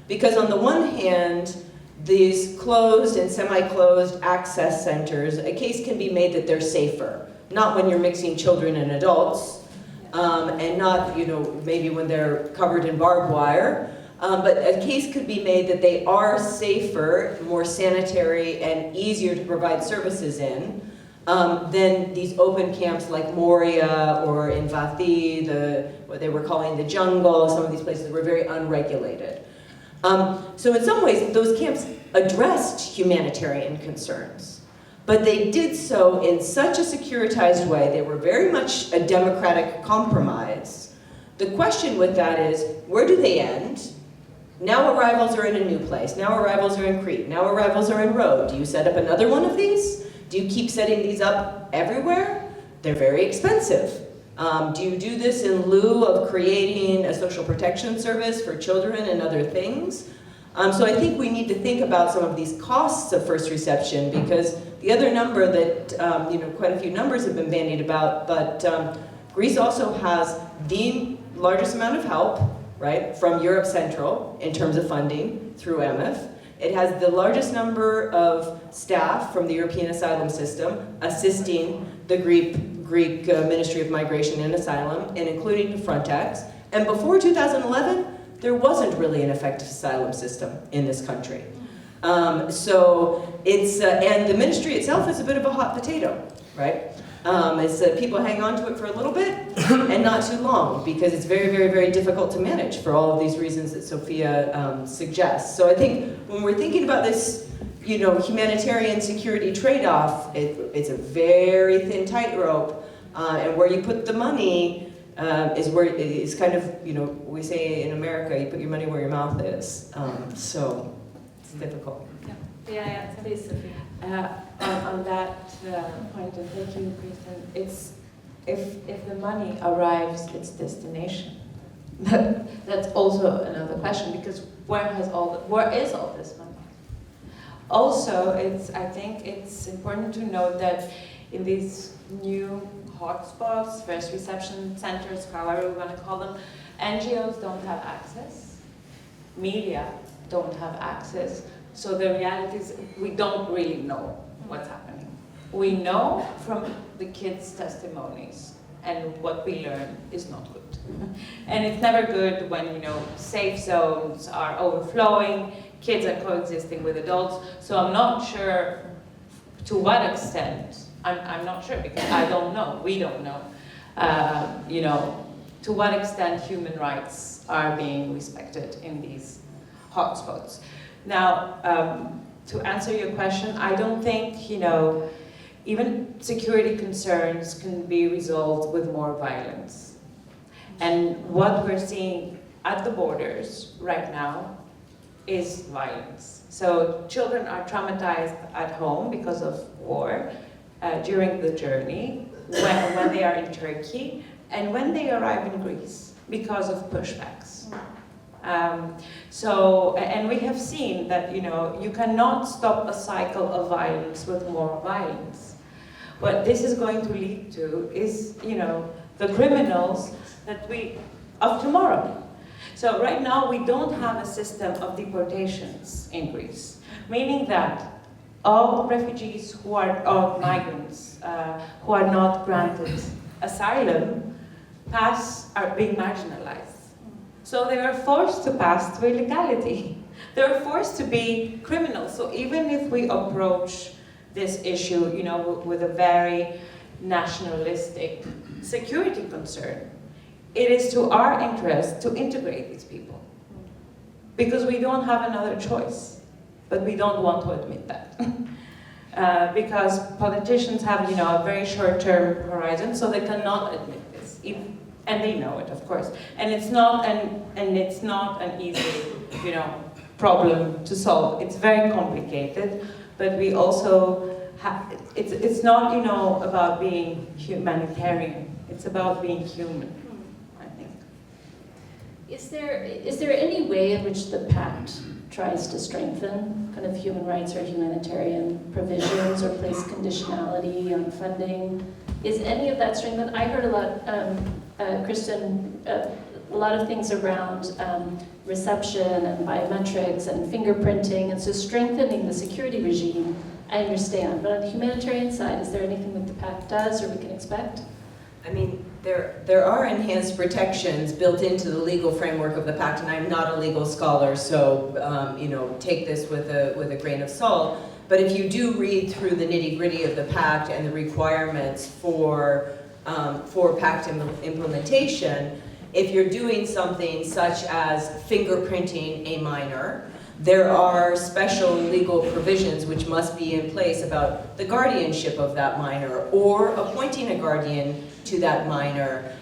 Because on the one hand, these closed and semi-closed access centers, a case can be made that they're safer. Not when you're mixing children and adults, and not, maybe when they're covered in barbed wire, but a case could be made that they are safer, more sanitary, and easier to provide services in than these open camps like Moria or in Vati, what they were calling the jungle. Some of these places were very unregulated. So in some ways, those camps addressed humanitarian concerns, but they did so in such a securitized way. They were very much a democratic compromise. The question with that is, where do they end? Now arrivals are in a new place. Now arrivals are in Crete. Now arrivals are in Rhodes. Do you set up another one of these? Do you keep setting these up everywhere? They're very expensive. Do you do this in lieu of creating a social protection service for children and other things? So I think we need to think about some of these costs of first reception, because the other number that, quite a few numbers have been bandied about, but Greece also has the largest amount of help, right, from Europe Central in terms of funding through MF. It has the largest number of staff from the European asylum system assisting the Greek Ministry of Migration and Asylum, and including Frontex. And before 2011, there wasn't really an effective asylum system in this country. So it's, and the ministry itself is a bit of a hot potato, right? People hang on to it for a little bit and not too long, because it's very, very, very difficult to manage for all of these reasons that Sofia suggests. So I think when we're thinking about this, humanitarian security trade-off, it's a very thin tightrope, and where you put the money is where it's kind of, we say in America, you put your money where your mouth is. So it's difficult. Yeah, please, Sofia. On that point, and thank you, Kristin, it's if the money arrives its destination. That's also another question, because where is all this money? Also, I think it's important to note that in these new hotspots, first reception centers, however we want to call them, NGOs don't have access, media don't have access, so the reality is we don't really know what's happening. We know from the kids' testimonies, and what we learn is not good. And it's never good when, safe zones are overflowing, kids are coexisting with adults, so I'm not sure to what extent, I'm not sure, because I don't know, we don't know, to what extent human rights are being respected in these hotspots. Now, to answer your question, I don't think, even security concerns can be resolved with more violence. And what we're seeing at the borders right now is violence. So children are traumatized at home because of war, during the journey, when they are in Turkey, and when they arrive in Greece because of pushbacks. And we have seen that, you cannot stop a cycle of violence with more violence. What this is going to lead to is, the criminals of tomorrow. So right now we don't have a system of deportations in Greece, meaning that all refugees or migrants who are not granted asylum are being marginalized. So they are forced to pass through illegality. They're forced to be criminals. So even if we approach this issue, with a very nationalistic security concern, it is to our interest to integrate these people. Because we don't have another choice, but we don't want to admit that. because politicians have, a very short-term horizon, so they cannot admit this, and they know it, of course. And it's not an easy, problem to solve. It's very complicated, but we also have. It's not, about being humanitarian. It's about being human, I think. Is there any way in which the pact tries to strengthen kind of human rights or humanitarian provisions or place conditionality on funding? Is any of that strengthened? I heard a lot, Kristin, a lot of things around reception and biometrics and fingerprinting, and so strengthening the security regime, I understand. But on the humanitarian side, is there anything that the pact does or we can expect? I mean, there are enhanced protections built into the legal framework of the pact, and I'm not a legal scholar, so take this with a grain of salt. But if you do read through the nitty-gritty of the pact and the requirements for pact implementation, if you're doing something such as fingerprinting a minor, there are special legal provisions which must be in place about the guardianship of that minor, or appointing a guardian to that minor,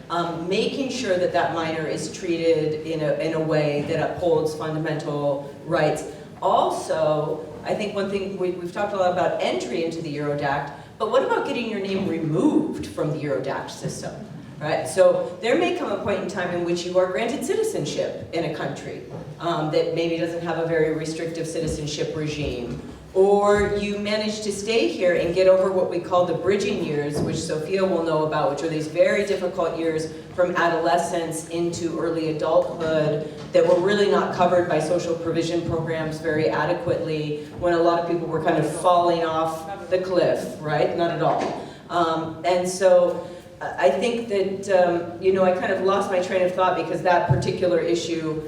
making sure that that minor is treated in a way that upholds fundamental rights. Also, I think one thing, we've talked a lot about entry into the Eurodac, but what about getting your name removed from the Eurodac system? Right? So there may come a point in time in which you are granted citizenship in a country that maybe doesn't have a very restrictive citizenship regime, or you manage to stay here and get over what we call the bridging years, which Sofia will know about, which are these very difficult years from adolescence into early adulthood that were really not covered by social provision programs very adequately, when a lot of people were kind of falling off the cliff, right? Not at all. And so I think that, I kind of lost my train of thought because that particular issue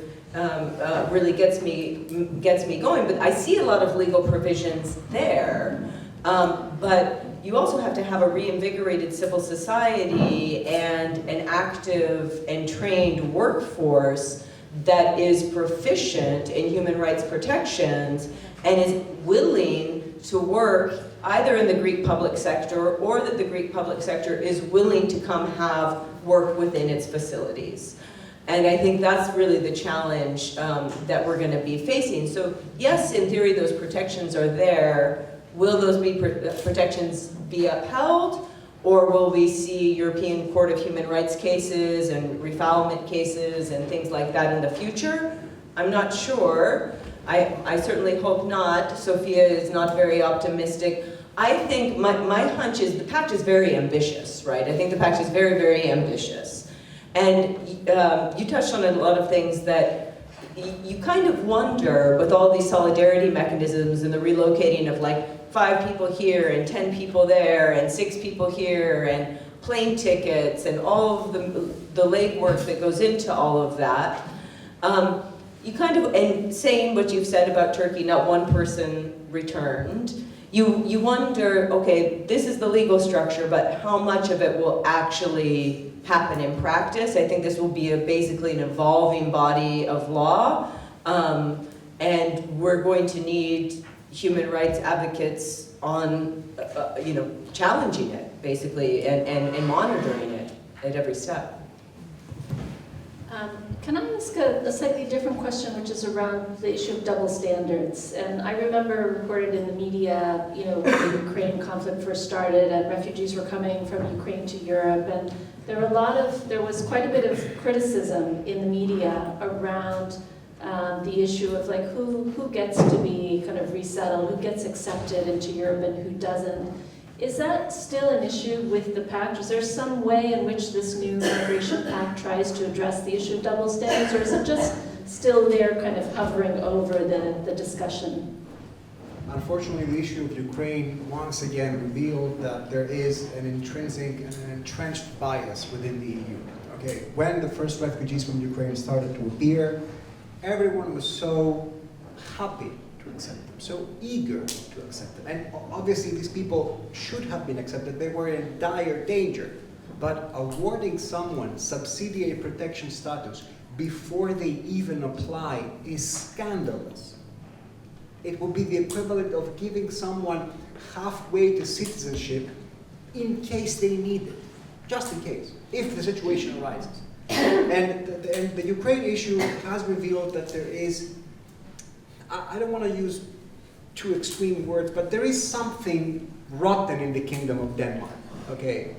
really gets me going. But I see a lot of legal provisions there. But you also have to have a reinvigorated civil society and an active and trained workforce that is proficient in human rights protections and is willing to work either in the Greek public sector, or that the Greek public sector is willing to come have work within its facilities. And I think that's really the challenge that we're going to be facing. So yes, in theory, those protections are there. Will those protections be upheld? Or will we see European Court of Human Rights cases and refoulement cases and things like that in the future? I'm not sure. I certainly hope not. Sofia is not very optimistic. I think my hunch is the pact is very ambitious, right? I think the pact is very, very ambitious. And you touched on a lot of things that you kind of wonder, with all these solidarity mechanisms and the relocating of like 5 people here and 10 people there and 6 people here and plane tickets and all of the legwork that goes into all of that. You kind of, and saying what you've said about Turkey, not one person returned, you wonder, okay, this is the legal structure, but how much of it will actually happen in practice? I think this will be basically an evolving body of law, and we're going to need human rights advocates on, challenging it, basically, and monitoring it at every step. Can I ask a slightly different question, which is around the issue of double standards? And I remember reported in the media, when the Ukraine conflict first started and refugees were coming from Ukraine to Europe, and there was quite a bit of criticism in the media around the issue of like who gets to be kind of resettled, who gets accepted into Europe and who doesn't. Is that still an issue with the pact? Is there some way in which this new migration pact tries to address the issue of double standards, or is it just still there kind of hovering over the discussion? Unfortunately, the issue of Ukraine once again revealed that there is an intrinsic and an entrenched bias within the EU. Okay, when the first refugees from Ukraine started to appear, everyone was so happy to accept them, so eager to accept them. And obviously these people should have been accepted. They were in dire danger. But awarding someone subsidiary protection status before they even apply is scandalous. it would be the equivalent of giving someone halfway to citizenship in case they need it, just in case, if the situation arises. And the Ukraine issue has revealed that there is, I don't want to use too extreme words, but there is something rotten in the Kingdom of Denmark, okay?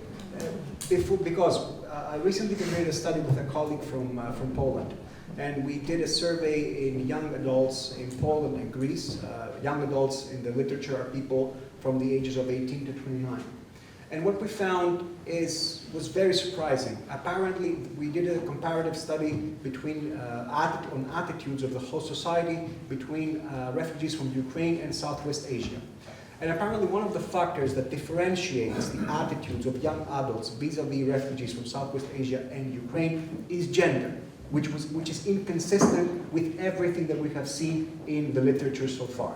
Because I recently completed a study with a colleague from Poland, and we did a survey in young adults in Poland and Greece. Young adults in the literature are people from the ages of 18 to 29. And what we found was very surprising. Apparently, we did a comparative study between on attitudes of the host society between refugees from Ukraine and Southwest Asia. And apparently one of the factors that differentiates the attitudes of young adults vis-a-vis refugees from Southwest Asia and Ukraine is gender, which is inconsistent with everything that we have seen in the literature so far.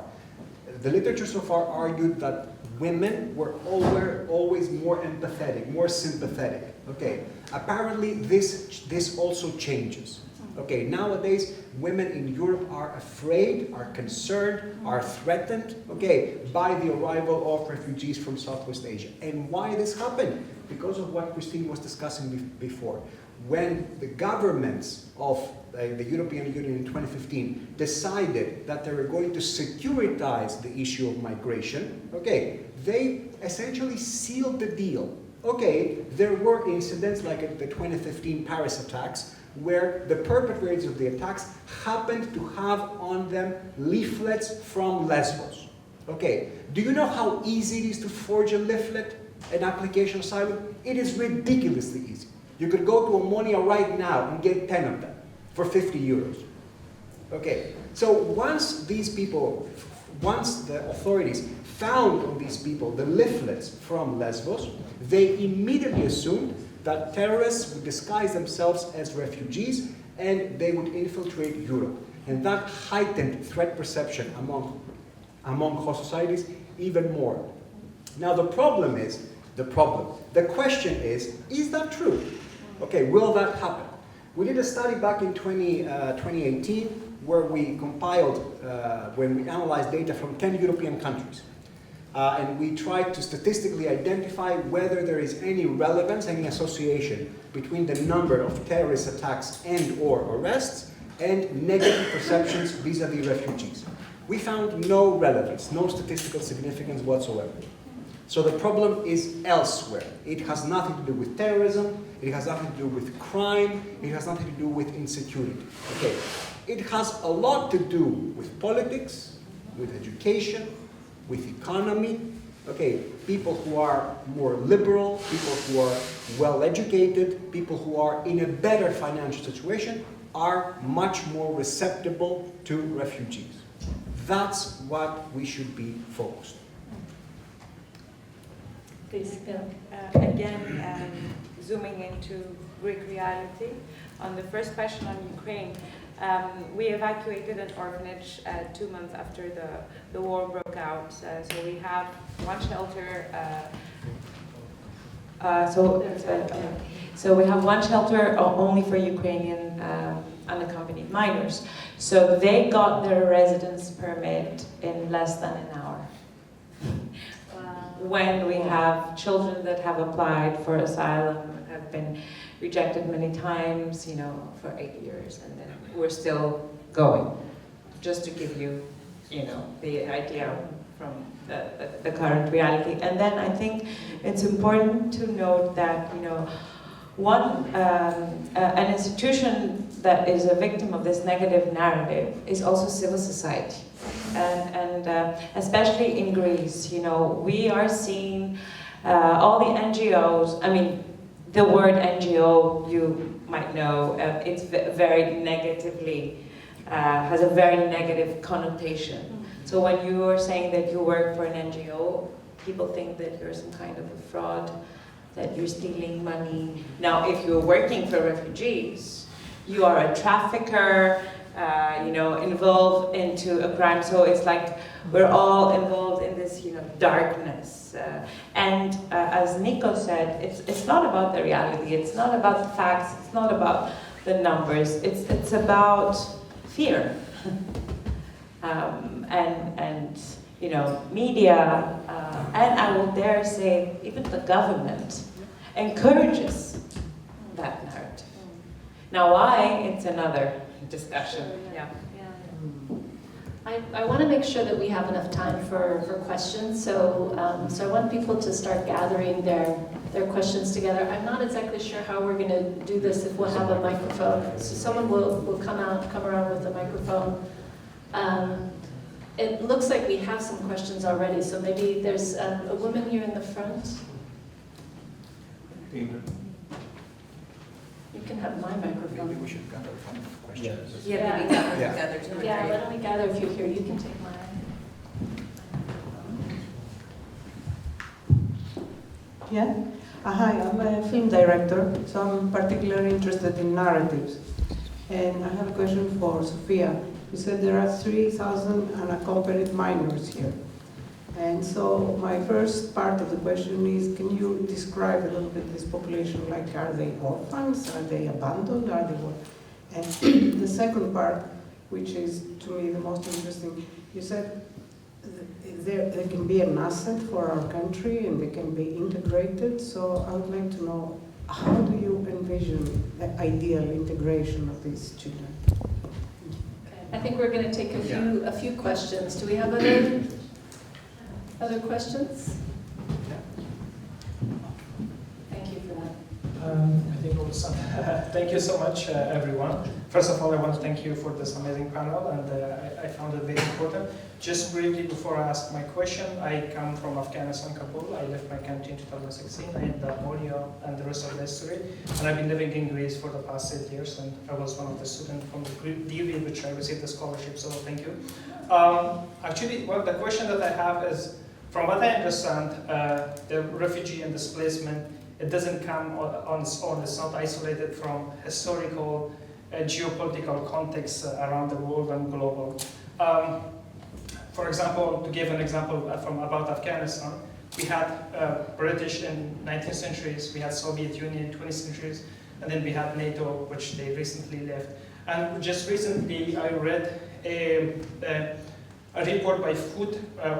The literature so far argued that women were always more empathetic, more sympathetic. Okay, apparently this also changes. Okay, nowadays women in Europe are afraid, are concerned, are threatened, okay, by the arrival of refugees from Southwest Asia. And why this happened? Because of what Kristin was discussing before. When the governments of the European Union in 2015 decided that they were going to securitize the issue of migration, okay, they essentially sealed the deal. Okay, there were incidents like at the 2015 Paris attacks, where the perpetrators of the attacks happened to have on them leaflets from Lesbos. Okay, do you know how easy it is to forge a leaflet, an application asylum? It is ridiculously easy. You could go to Omonia right now and get 10 of them for 50 euros. Okay, so once the authorities found on these people the leaflets from Lesbos, they immediately assumed that terrorists would disguise themselves as refugees and they would infiltrate Europe. And that heightened threat perception among host societies even more. Now the question is that true? Okay, will that happen? We did a study back in 2018 where we compiled, when we analyzed data from 10 European countries. And we tried to statistically identify whether there is any relevance, any association between the number of terrorist attacks and/or arrests and negative perceptions vis-a-vis refugees. We found no relevance, no statistical significance whatsoever. So the problem is elsewhere. It has nothing to do with terrorism, it has nothing to do with crime, it has nothing to do with insecurity. Okay. It has a lot to do with politics, with education, with economy, okay, people who are more liberal, people who are well-educated, people who are in a better financial situation are much more receptible to refugees. That's what we should be focused on. Please, again, zooming into Greek reality, on the first question on Ukraine, we evacuated an orphanage 2 months after the war broke out. So we have one shelter. So we have one shelter only for Ukrainian unaccompanied minors. So they got their residence permit in less than an hour. When we have children that have applied for asylum, have been rejected many times, for 8 years, and then we're still going. Just to give you, the idea from the current reality. And then I think it's important to note that, an institution that is a victim of this negative narrative is also civil society. And especially in Greece, we are seeing all the NGOs, the word NGO, you might know, it's very negatively, has a very negative connotation. So when you are saying that you work for an NGO, people think that you're some kind of a fraud, that you're stealing money. Now, if you're working for refugees, you are a trafficker, involved into a crime. So it's like we're all involved in this, darkness. As Nico said, it's not about the reality. It's not about the facts. It's not about the numbers. It's about fear. and you know, media, and I will dare say even the government encourages that narrative. Now why, it's another discussion. Yeah. I want to make sure that we have enough time for questions, so I want people to start gathering their questions together. I'm not exactly sure how we're going to do this, if we'll have a microphone. So someone will come around with a microphone. It looks like we have some questions already, so maybe there's a woman here in the front. You can have my microphone. Maybe we should gather some questions. Yeah, maybe gather two or Yeah, three. why don't we gather a few here? You can take mine. Yeah. Hi, I'm a film director, so I'm particularly interested in narratives. And I have a question for Sofia. You said there are 3,000 unaccompanied minors here. And so my first part of the question is, can you describe a little bit this population? Like, are they orphans? Are they abandoned? Are they what? And the second part, which is to me the most interesting, you said they can be an asset for our country and they can be integrated. So I would like to know, how do you envision the ideal integration of these children? I think we're going to take a few questions. Do we have other questions? Thank you for that. I think it was thank you so much, everyone. First of all, I want to thank you for this amazing panel, and I found it very important. Just briefly before I ask my question, I come from Afghanistan, Kabul. I left my country in 2016. I had the Moria and the rest of the history. And I've been living in Greece for the past 8 years, and I was one of the students from the DV, which I received the scholarship, so thank you. Actually, well, the question that I have is, from what I understand, the refugee and displacement, it doesn't come on its own. It's not isolated from historical, geopolitical contexts around the world and global. For example, to give an example about Afghanistan, we had British in 19th centuries, we had Soviet Union in 20th centuries, and then we had NATO, which they recently left. And just recently, I read a report by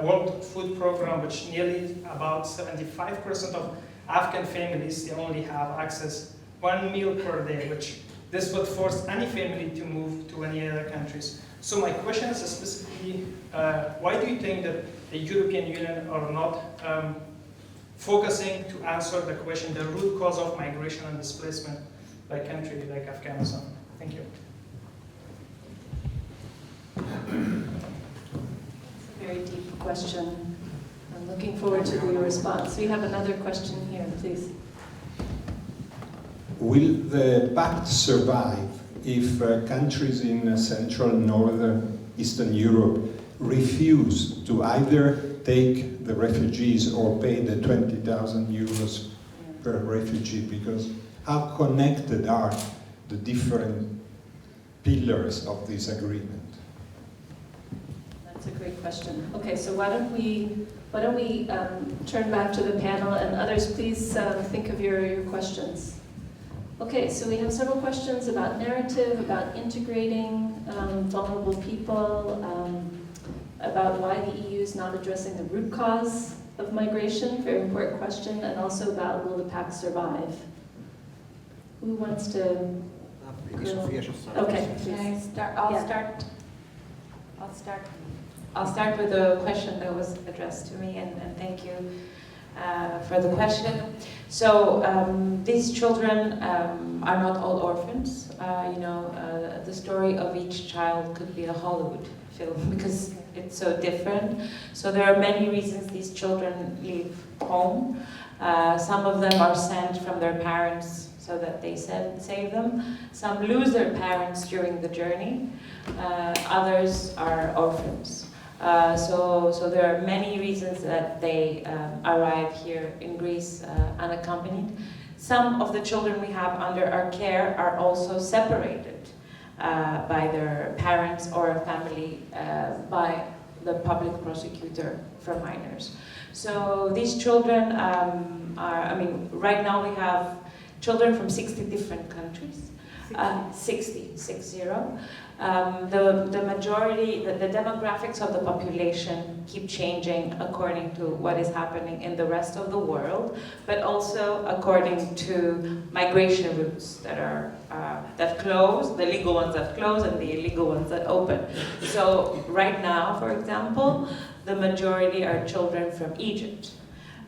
World Food Program, which nearly about 75% of Afghan families, they only have access 1 meal per day, which this would force any family to move to any other countries. So my question is specifically, why do you think that the European Union are not focusing to answer the question, the root cause of migration and displacement by country like Afghanistan? Thank you. Very deep question. I'm looking forward to your response. We have another question here, please. Will the pact survive if countries in Central, Northern, Eastern Europe refuse to either take the refugees or pay the 20,000 euros per refugee? Because how connected are the different pillars of this agreement? That's a great question. Okay, so why don't we turn back to the panel, and others, please think of your questions. Okay, so we have several questions about narrative, about integrating vulnerable people, about why the EU is not addressing the root cause of migration, very important question, and also about will the pact survive? Who wants to? Maybe Sofia should start. Okay, Can I please. start? Yeah. I'll start with a question that was addressed to me, and thank you for the question. So these children are not all orphans. The story of each child could be a Hollywood film because it's so different. So there are many reasons these children leave home. Some of them are sent from their parents so that they save them. Some lose their parents during the journey. Others are orphans. So there are many reasons that they arrive here in Greece unaccompanied. Some of the children we have under our care are also separated by their parents or a family by the public prosecutor for minors. So these children right now we have children from 60 different countries. 60. The majority, the demographics of the population keep changing according to what is happening in the rest of the world, but also according to migration routes that close, the legal ones that close and the illegal ones that open. So right now, for example, the majority are children from Egypt.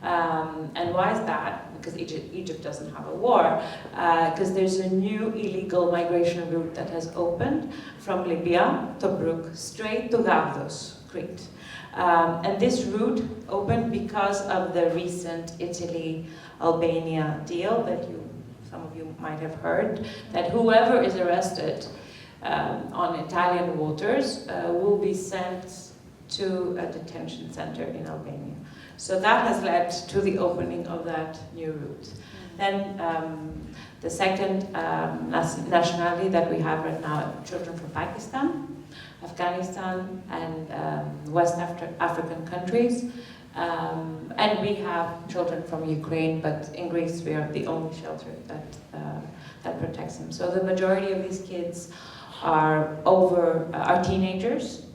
And why is that? Because Egypt doesn't have a war. Because there's a new illegal migration route that has opened from Libya, Tobruk, straight to Gavdos, Crete. And this route opened because of the recent Italy-Albania deal that some of you might have heard, that whoever is arrested on Italian waters will be sent to a detention center in Albania. So that has led to the opening of that new route. Then the second nationality that we have right now are children from Pakistan, Afghanistan, and West African countries. And we have children from Ukraine, but in Greece we are the only shelter that protects them. So the majority of these kids are teenagers,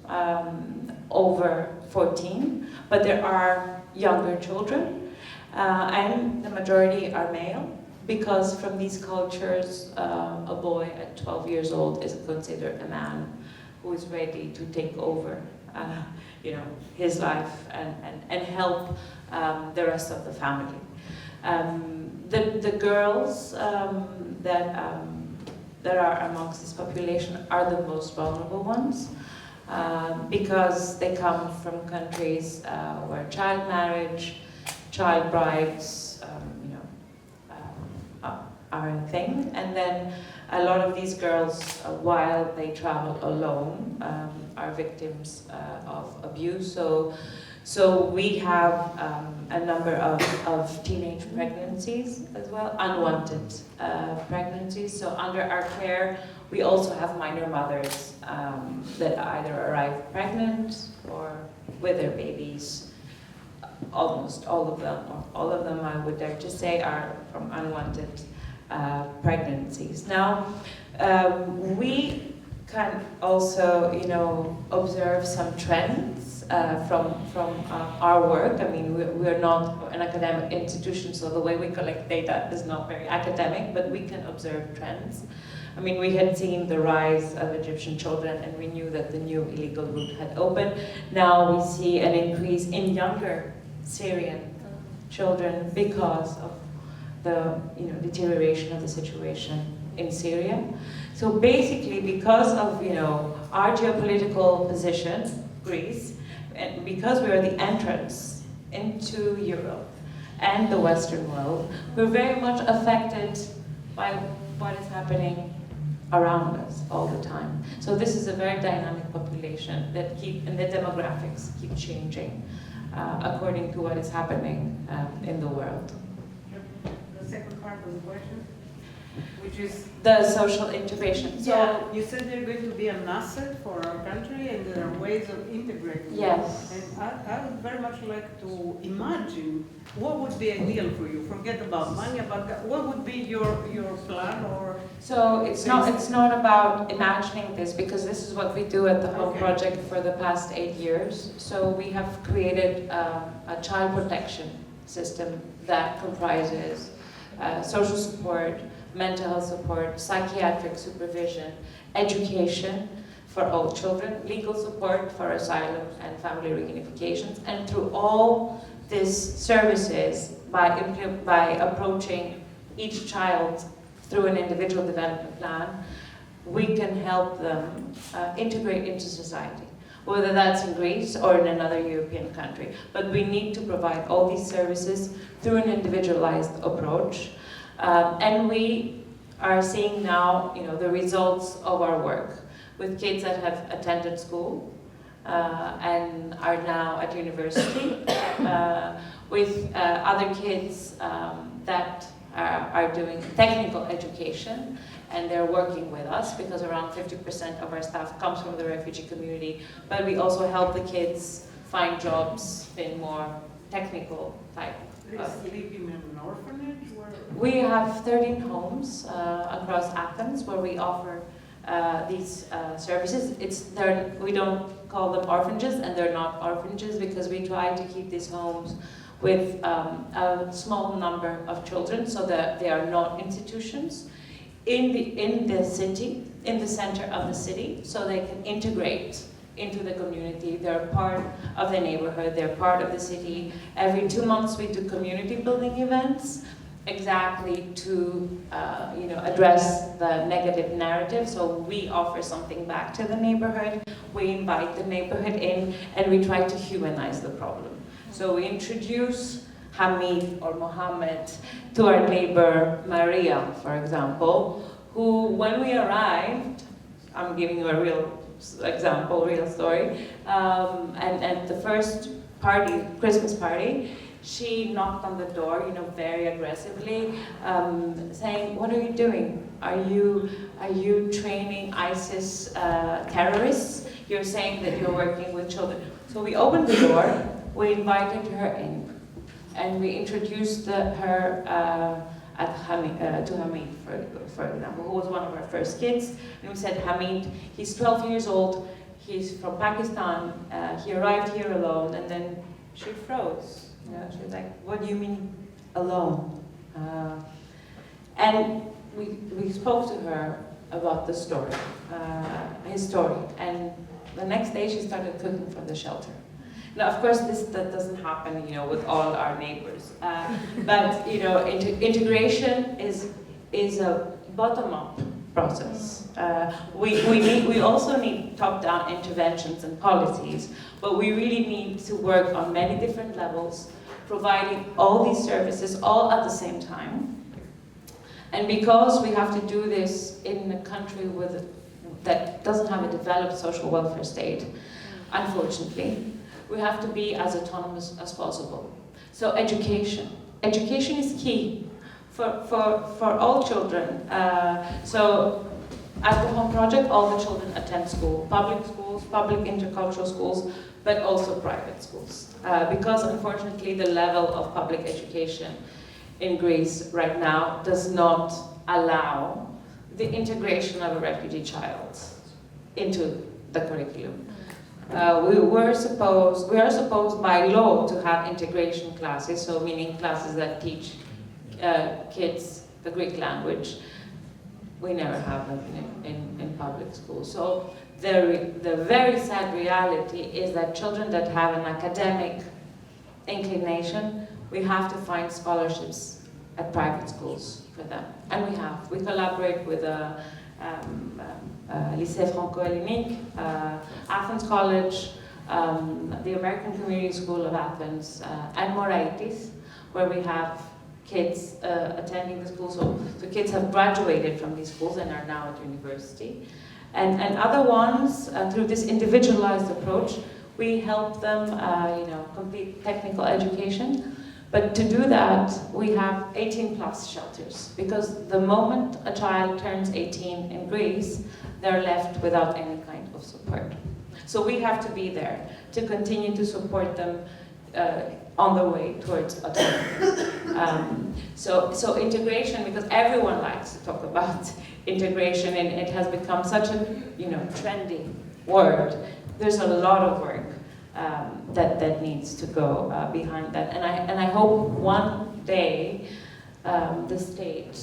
over 14, but there are younger children, and the majority are male, because from these cultures, a boy at 12 years old is considered a man who is ready to take over his life and help the rest of the family. The girls that are amongst this population are the most vulnerable ones, because they come from countries where child marriage, child brides, are a thing, and then a lot of these girls, while they travel alone, are victims of abuse. So we have a number of teenage pregnancies as well, unwanted pregnancies. So under our care, we also have minor mothers that either arrive pregnant or with their babies. Almost all of them, or all of them, I would dare to say, are from unwanted pregnancies. Now, we can also, observe some trends from our work. I mean, we're not an academic institution, so the way we collect data is not very academic, but we can observe trends. I mean, we had seen the rise of Egyptian children, and we knew that the new illegal route had opened. Now we see an increase in younger Syrian children because of the deterioration of the situation in Syria. So basically, because of our geopolitical position, Greece, and because we are the entrance into Europe and the Western world, we're very much affected by what is happening around us all the time. So this is a very dynamic population and the demographics keep changing according to what is happening in the world. The second part of the question, which is the social integration. So you said they're going to be an asset for our country, and there are ways of integrating. Yes. And I would very much like to imagine what would be ideal for you. Forget about money, about what would be your plan or. So it's not about imagining this, because this is what we do at the Home Project for the past 8 years. So we have created a child protection system that comprises social support, mental health support, psychiatric supervision, education for all children, legal support for asylum and family reunifications, and through all these services, by approaching each child through an individual development plan, we can help them integrate into society, whether that's in Greece or in another European country. But we need to provide all these services through an individualized approach. And we are seeing now, the results of our work with kids that have attended school and are now at university, with other kids that are doing technical education, and they're working with us because around 50% of our staff comes from the refugee community, but we also help the kids find jobs in more technical type They sleep in an orphanage? We have 13 homes across Athens where we offer these services. We don't call them orphanages, and they're not orphanages because we try to keep these homes with a small number of children so that they are not institutions in the city, in the center of the city, so they can integrate into the community. They're part of the neighborhood, they're part of the city. Every 2 months we do community building events exactly to address the negative narrative. So we offer something back to the neighborhood, we invite the neighborhood in, and we try to humanize the problem. So we introduce Hamid or Mohammed to our neighbor Maria, for example, who when we arrived, I'm giving you a real example, real story, and at the first party, Christmas party, she knocked on the door, very aggressively, saying, "What are you doing? Are you training ISIS terrorists? You're saying that you're working with children." So we opened the door, we invited her in, and we introduced her to Hamid, for example, who was one of our first kids. And we said, "Hamid, he's 12 years old, he's from Pakistan, he arrived here alone," and then she froze. She was like, "What do you mean alone?" And we spoke to her about the story, his story, and the next day she started cooking from the shelter. Now, of course, that doesn't happen, with all our neighbors. But integration is a bottom-up process. We also need top-down interventions and policies, but we really need to work on many different levels, providing all these services all at the same time. And because we have to do this in a country that doesn't have a developed social welfare state, unfortunately, we have to be as autonomous as possible. So education is key for all children. So at the Home Project, all the children attend school, public intercultural schools, but also private schools. Because unfortunately the level of public education in Greece right now does not allow the integration of a refugee child into the curriculum. We are supposed by law to have integration classes, so meaning classes that teach kids the Greek language. We never have them in public schools. So the very sad reality is that children that have an academic inclination, we have to find scholarships at private schools for them. And we collaborate with Lycée Franco-Hellenique, Athens College, the American Community School of Athens, and Moraitis, where we have kids attending the school. So kids have graduated from these schools and are now at university. And other ones, through this individualized approach, we help them complete technical education. But to do that, we have 18+ shelters, because the moment a child turns 18 in Greece, they're left without any kind of support. So we have to be there to continue to support them on the way towards autonomy. So integration, because everyone likes to talk about integration, and it has become such a trendy word. There's a lot of work that needs to go behind that, and I hope one day the state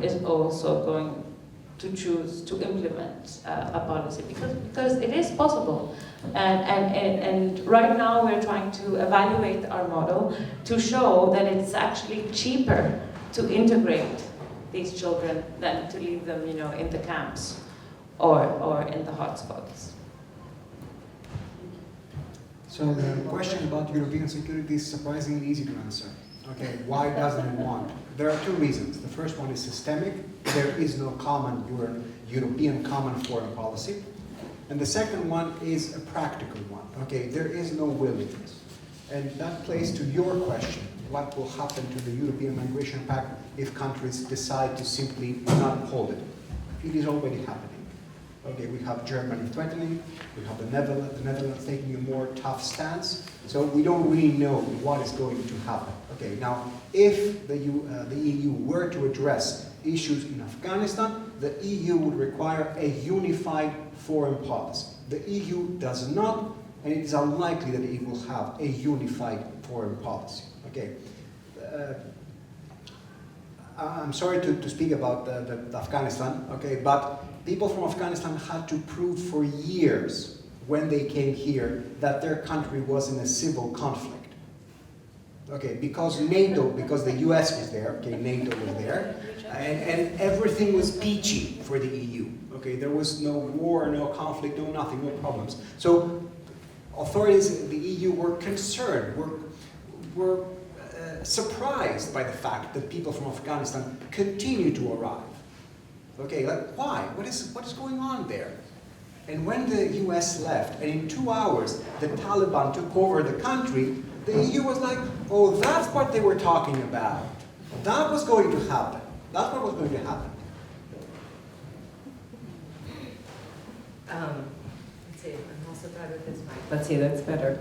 is also going to choose to implement a policy, because it is possible, and right now we're trying to evaluate our model to show that it's actually cheaper to integrate these children than to leave them in the camps or in the hotspots. So the question about European security is surprisingly easy to answer. Okay, why doesn't it want? There are two reasons. The first one is systemic. There is no common European common foreign policy. And the second one is a practical one. Okay, there is no willingness. And that plays to your question, what will happen to the European Migration Pact if countries decide to simply not uphold it? It is already happening. Okay, we have Germany threatening, we have the Netherlands taking a more tough stance, so we don't really know what is going to happen. Okay, now, if the EU were to address issues in Afghanistan, the EU would require a unified foreign policy. The EU does not, and it is unlikely that it will have a unified foreign policy. Okay. I'm sorry to speak about the Afghanistan, okay, but people from Afghanistan had to prove for years when they came here that their country was in a civil conflict. Okay, because the US was there, okay, NATO was there, and everything was peachy for the EU. Okay, there was no war, no conflict, no nothing, no problems. So authorities in the EU were concerned, were surprised by the fact that people from Afghanistan continue to arrive. Okay, like why? What is going on there? And when the US left, and in 2 hours the Taliban took over the country, the EU was like, oh, that's what they were talking about. That was going to happen. That's what was going to happen. Let's see, I'm also bad with this mic. Let's see, that's better.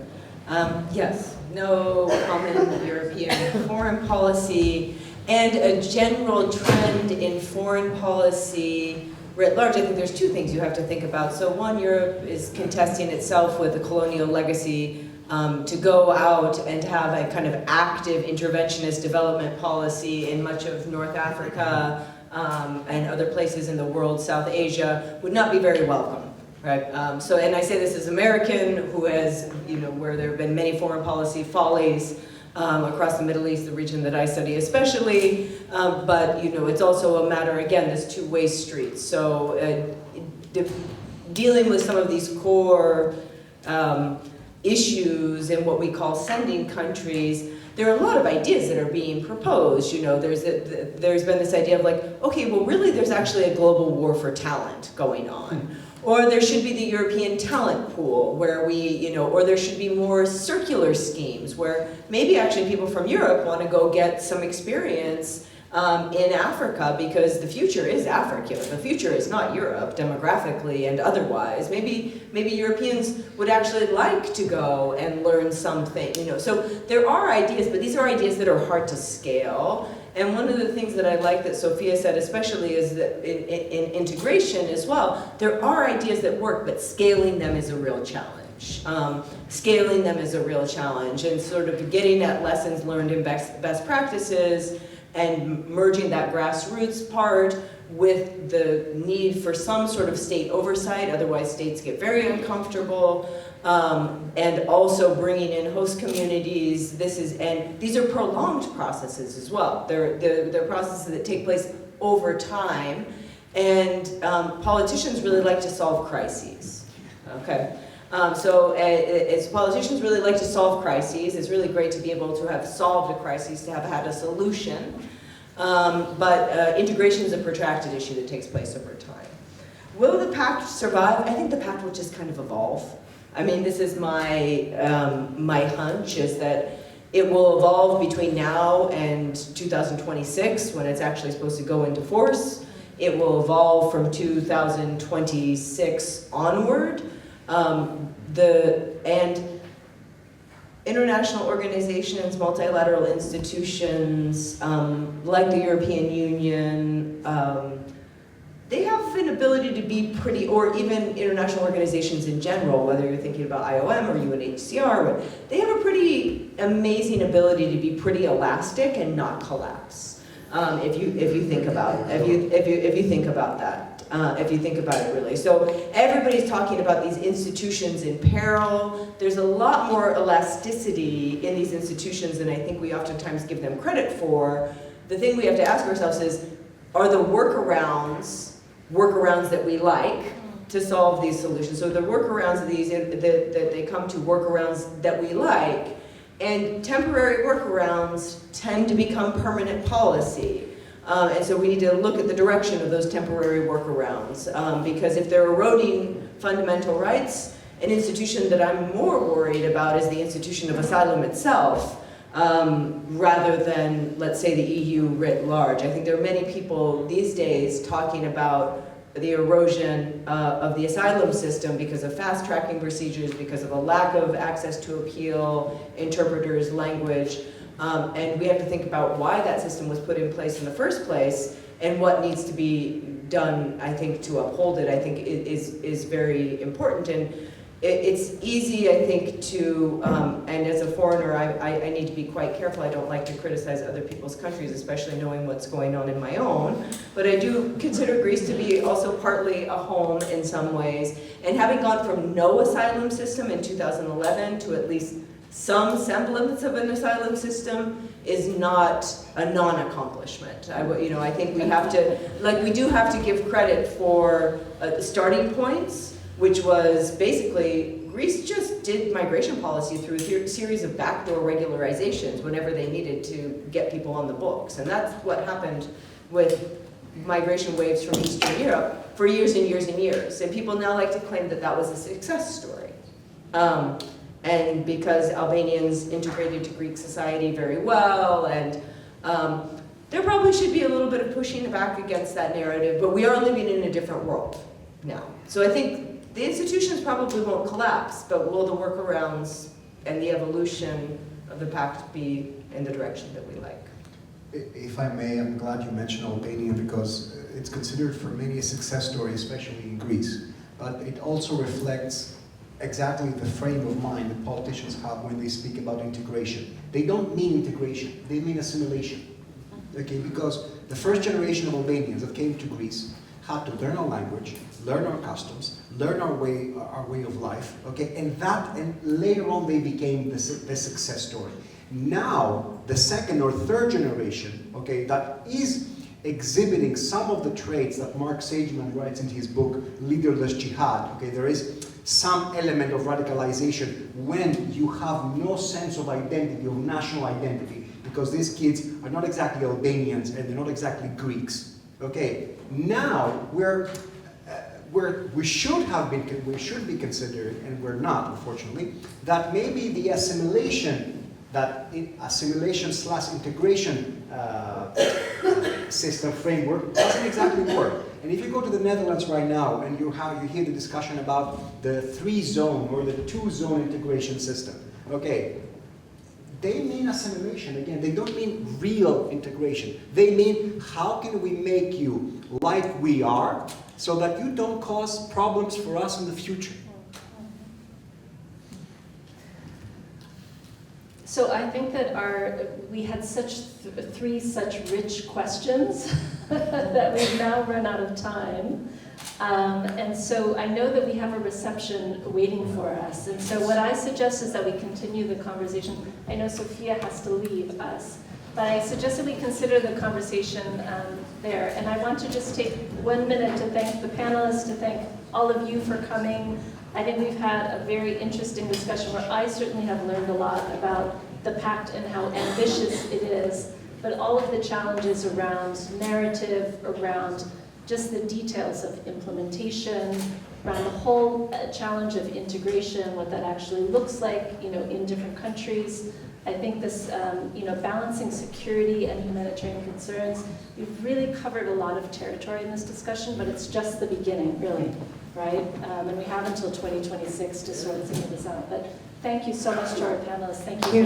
Yes, no common European foreign policy, and a general trend in foreign policy writ large. I think there's two things you have to think about. So one, Europe is contesting itself with the colonial legacy to go out and have a kind of active interventionist development policy in much of North Africa and other places in the world, South Asia, would not be very welcome. Right. So, and I say this as American, who has, where there have been many foreign policy follies across the Middle East, the region that I study especially, but, it's also a matter, again, this two-way street. So, dealing with some of these core issues in what we call sending countries, there are a lot of ideas that are being proposed. There's been this idea of like, okay, well, really, there's actually a global war for talent going on. Or there should be the European talent pool where we, or there should be more circular schemes where maybe actually people from Europe want to go get some experience in Africa because the future is Africa. The future is not Europe demographically and otherwise. Maybe Europeans would actually like to go and learn something, So there are ideas, but these are ideas that are hard to scale. And one of the things that I like that Sofia said especially is that in integration as well, there are ideas that work, but scaling them is a real challenge. Scaling them is a real challenge, and sort of getting at lessons learned in best practices and merging that grassroots part with the need for some sort of state oversight, otherwise states get very uncomfortable. And also bringing in host communities. And these are prolonged processes as well. They're processes that take place over time, and politicians really like to solve crises. Okay, so as politicians really like to solve crises, it's really great to be able to have solved a crisis, to have had a solution. But integration is a protracted issue that takes place over time. Will the pact survive? I think the pact will just kind of evolve. I mean, this is my hunch, is that it will evolve between now and 2026, when it's actually supposed to go into force. It will evolve from 2026 onward. And international organizations, multilateral institutions, like the European Union, they have an ability to be pretty, or even international organizations in general, whether you're thinking about IOM or UNHCR, they have a pretty amazing ability to be pretty elastic and not collapse. If you think about it, if you think about that, if you think about it really. So everybody's talking about these institutions in peril. There's a lot more elasticity in these institutions than I think we oftentimes give them credit for. The thing we have to ask ourselves is, are the workarounds that we like to solve these solutions? So the workarounds of these, that they come to workarounds that we like, and temporary workarounds tend to become permanent policy. And so we need to look at the direction of those temporary workarounds, because if they're eroding fundamental rights, an institution that I'm more worried about is the institution of asylum itself, rather than, let's say, the EU writ large. I think there are many people these days talking about the erosion of the asylum system because of fast-tracking procedures, because of a lack of access to appeal, interpreters, language. And we have to think about why that system was put in place in the first place and what needs to be done, I think, to uphold it, I think is very important. And it's easy, I think, to, and as a foreigner, I need to be quite careful. I don't like to criticize other people's countries, especially knowing what's going on in my own. But I do consider Greece to be also partly a home in some ways. And having gone from no asylum system in 2011 to at least some semblance of an asylum system is not a non-accomplishment. I think we have to, we do have to give credit for the starting points, which was basically, Greece just did migration policy through a series of backdoor regularizations whenever they needed to get people on the books. And that's what happened with migration waves from Eastern Europe for years and years and years. And people now like to claim that that was a success story. And because Albanians integrated to Greek society very well, and there probably should be a little bit of pushing back against that narrative, but we are living in a different world now. So I think the institutions probably won't collapse, but will the workarounds and the evolution of the pact be in the direction that we like? If I may, I'm glad you mentioned Albania because it's considered for many a success story, especially in Greece. But it also reflects exactly the frame of mind that politicians have when they speak about integration. They don't mean integration, they mean assimilation. Okay, because the first generation of Albanians that came to Greece had to learn our language, learn our customs, learn our way of life, okay, and later on they became the success story. Now, the second or third generation, okay, that is exhibiting some of the traits that Mark Sageman writes in his book, Leaderless Jihad, okay, there is some element of radicalization when you have no sense of identity, of national identity, because these kids are not exactly Albanians and they're not exactly Greeks, okay. Now, we should be considering, and we're not, unfortunately, that maybe the assimilation / integration system framework doesn't exactly work. And if you go to the Netherlands right now and you hear the discussion about the 3-zone or the 2-zone integration system, okay, they mean assimilation again. They don't mean real integration. They mean how can we make you like we are so that you don't cause problems for us in the future. So I think that we had three such rich questions that we've now run out of time. And so I know that we have a reception waiting for us. And so what I suggest is that we continue the conversation. I know Sofia has to leave us, but I suggest that we consider the conversation there. And I want to just take 1 minute to thank the panelists, to thank all of you for coming. I think we've had a very interesting discussion where I certainly have learned a lot about the pact and how ambitious it is, but all of the challenges around narrative, around just the details of implementation, around the whole challenge of integration, what that actually looks like, in different countries. I think this, balancing security and humanitarian concerns, we've really covered a lot of territory in this discussion, but it's just the beginning, really, right? And we have until 2026 to sort some of this out. But thank you so much to our panelists. Thank you.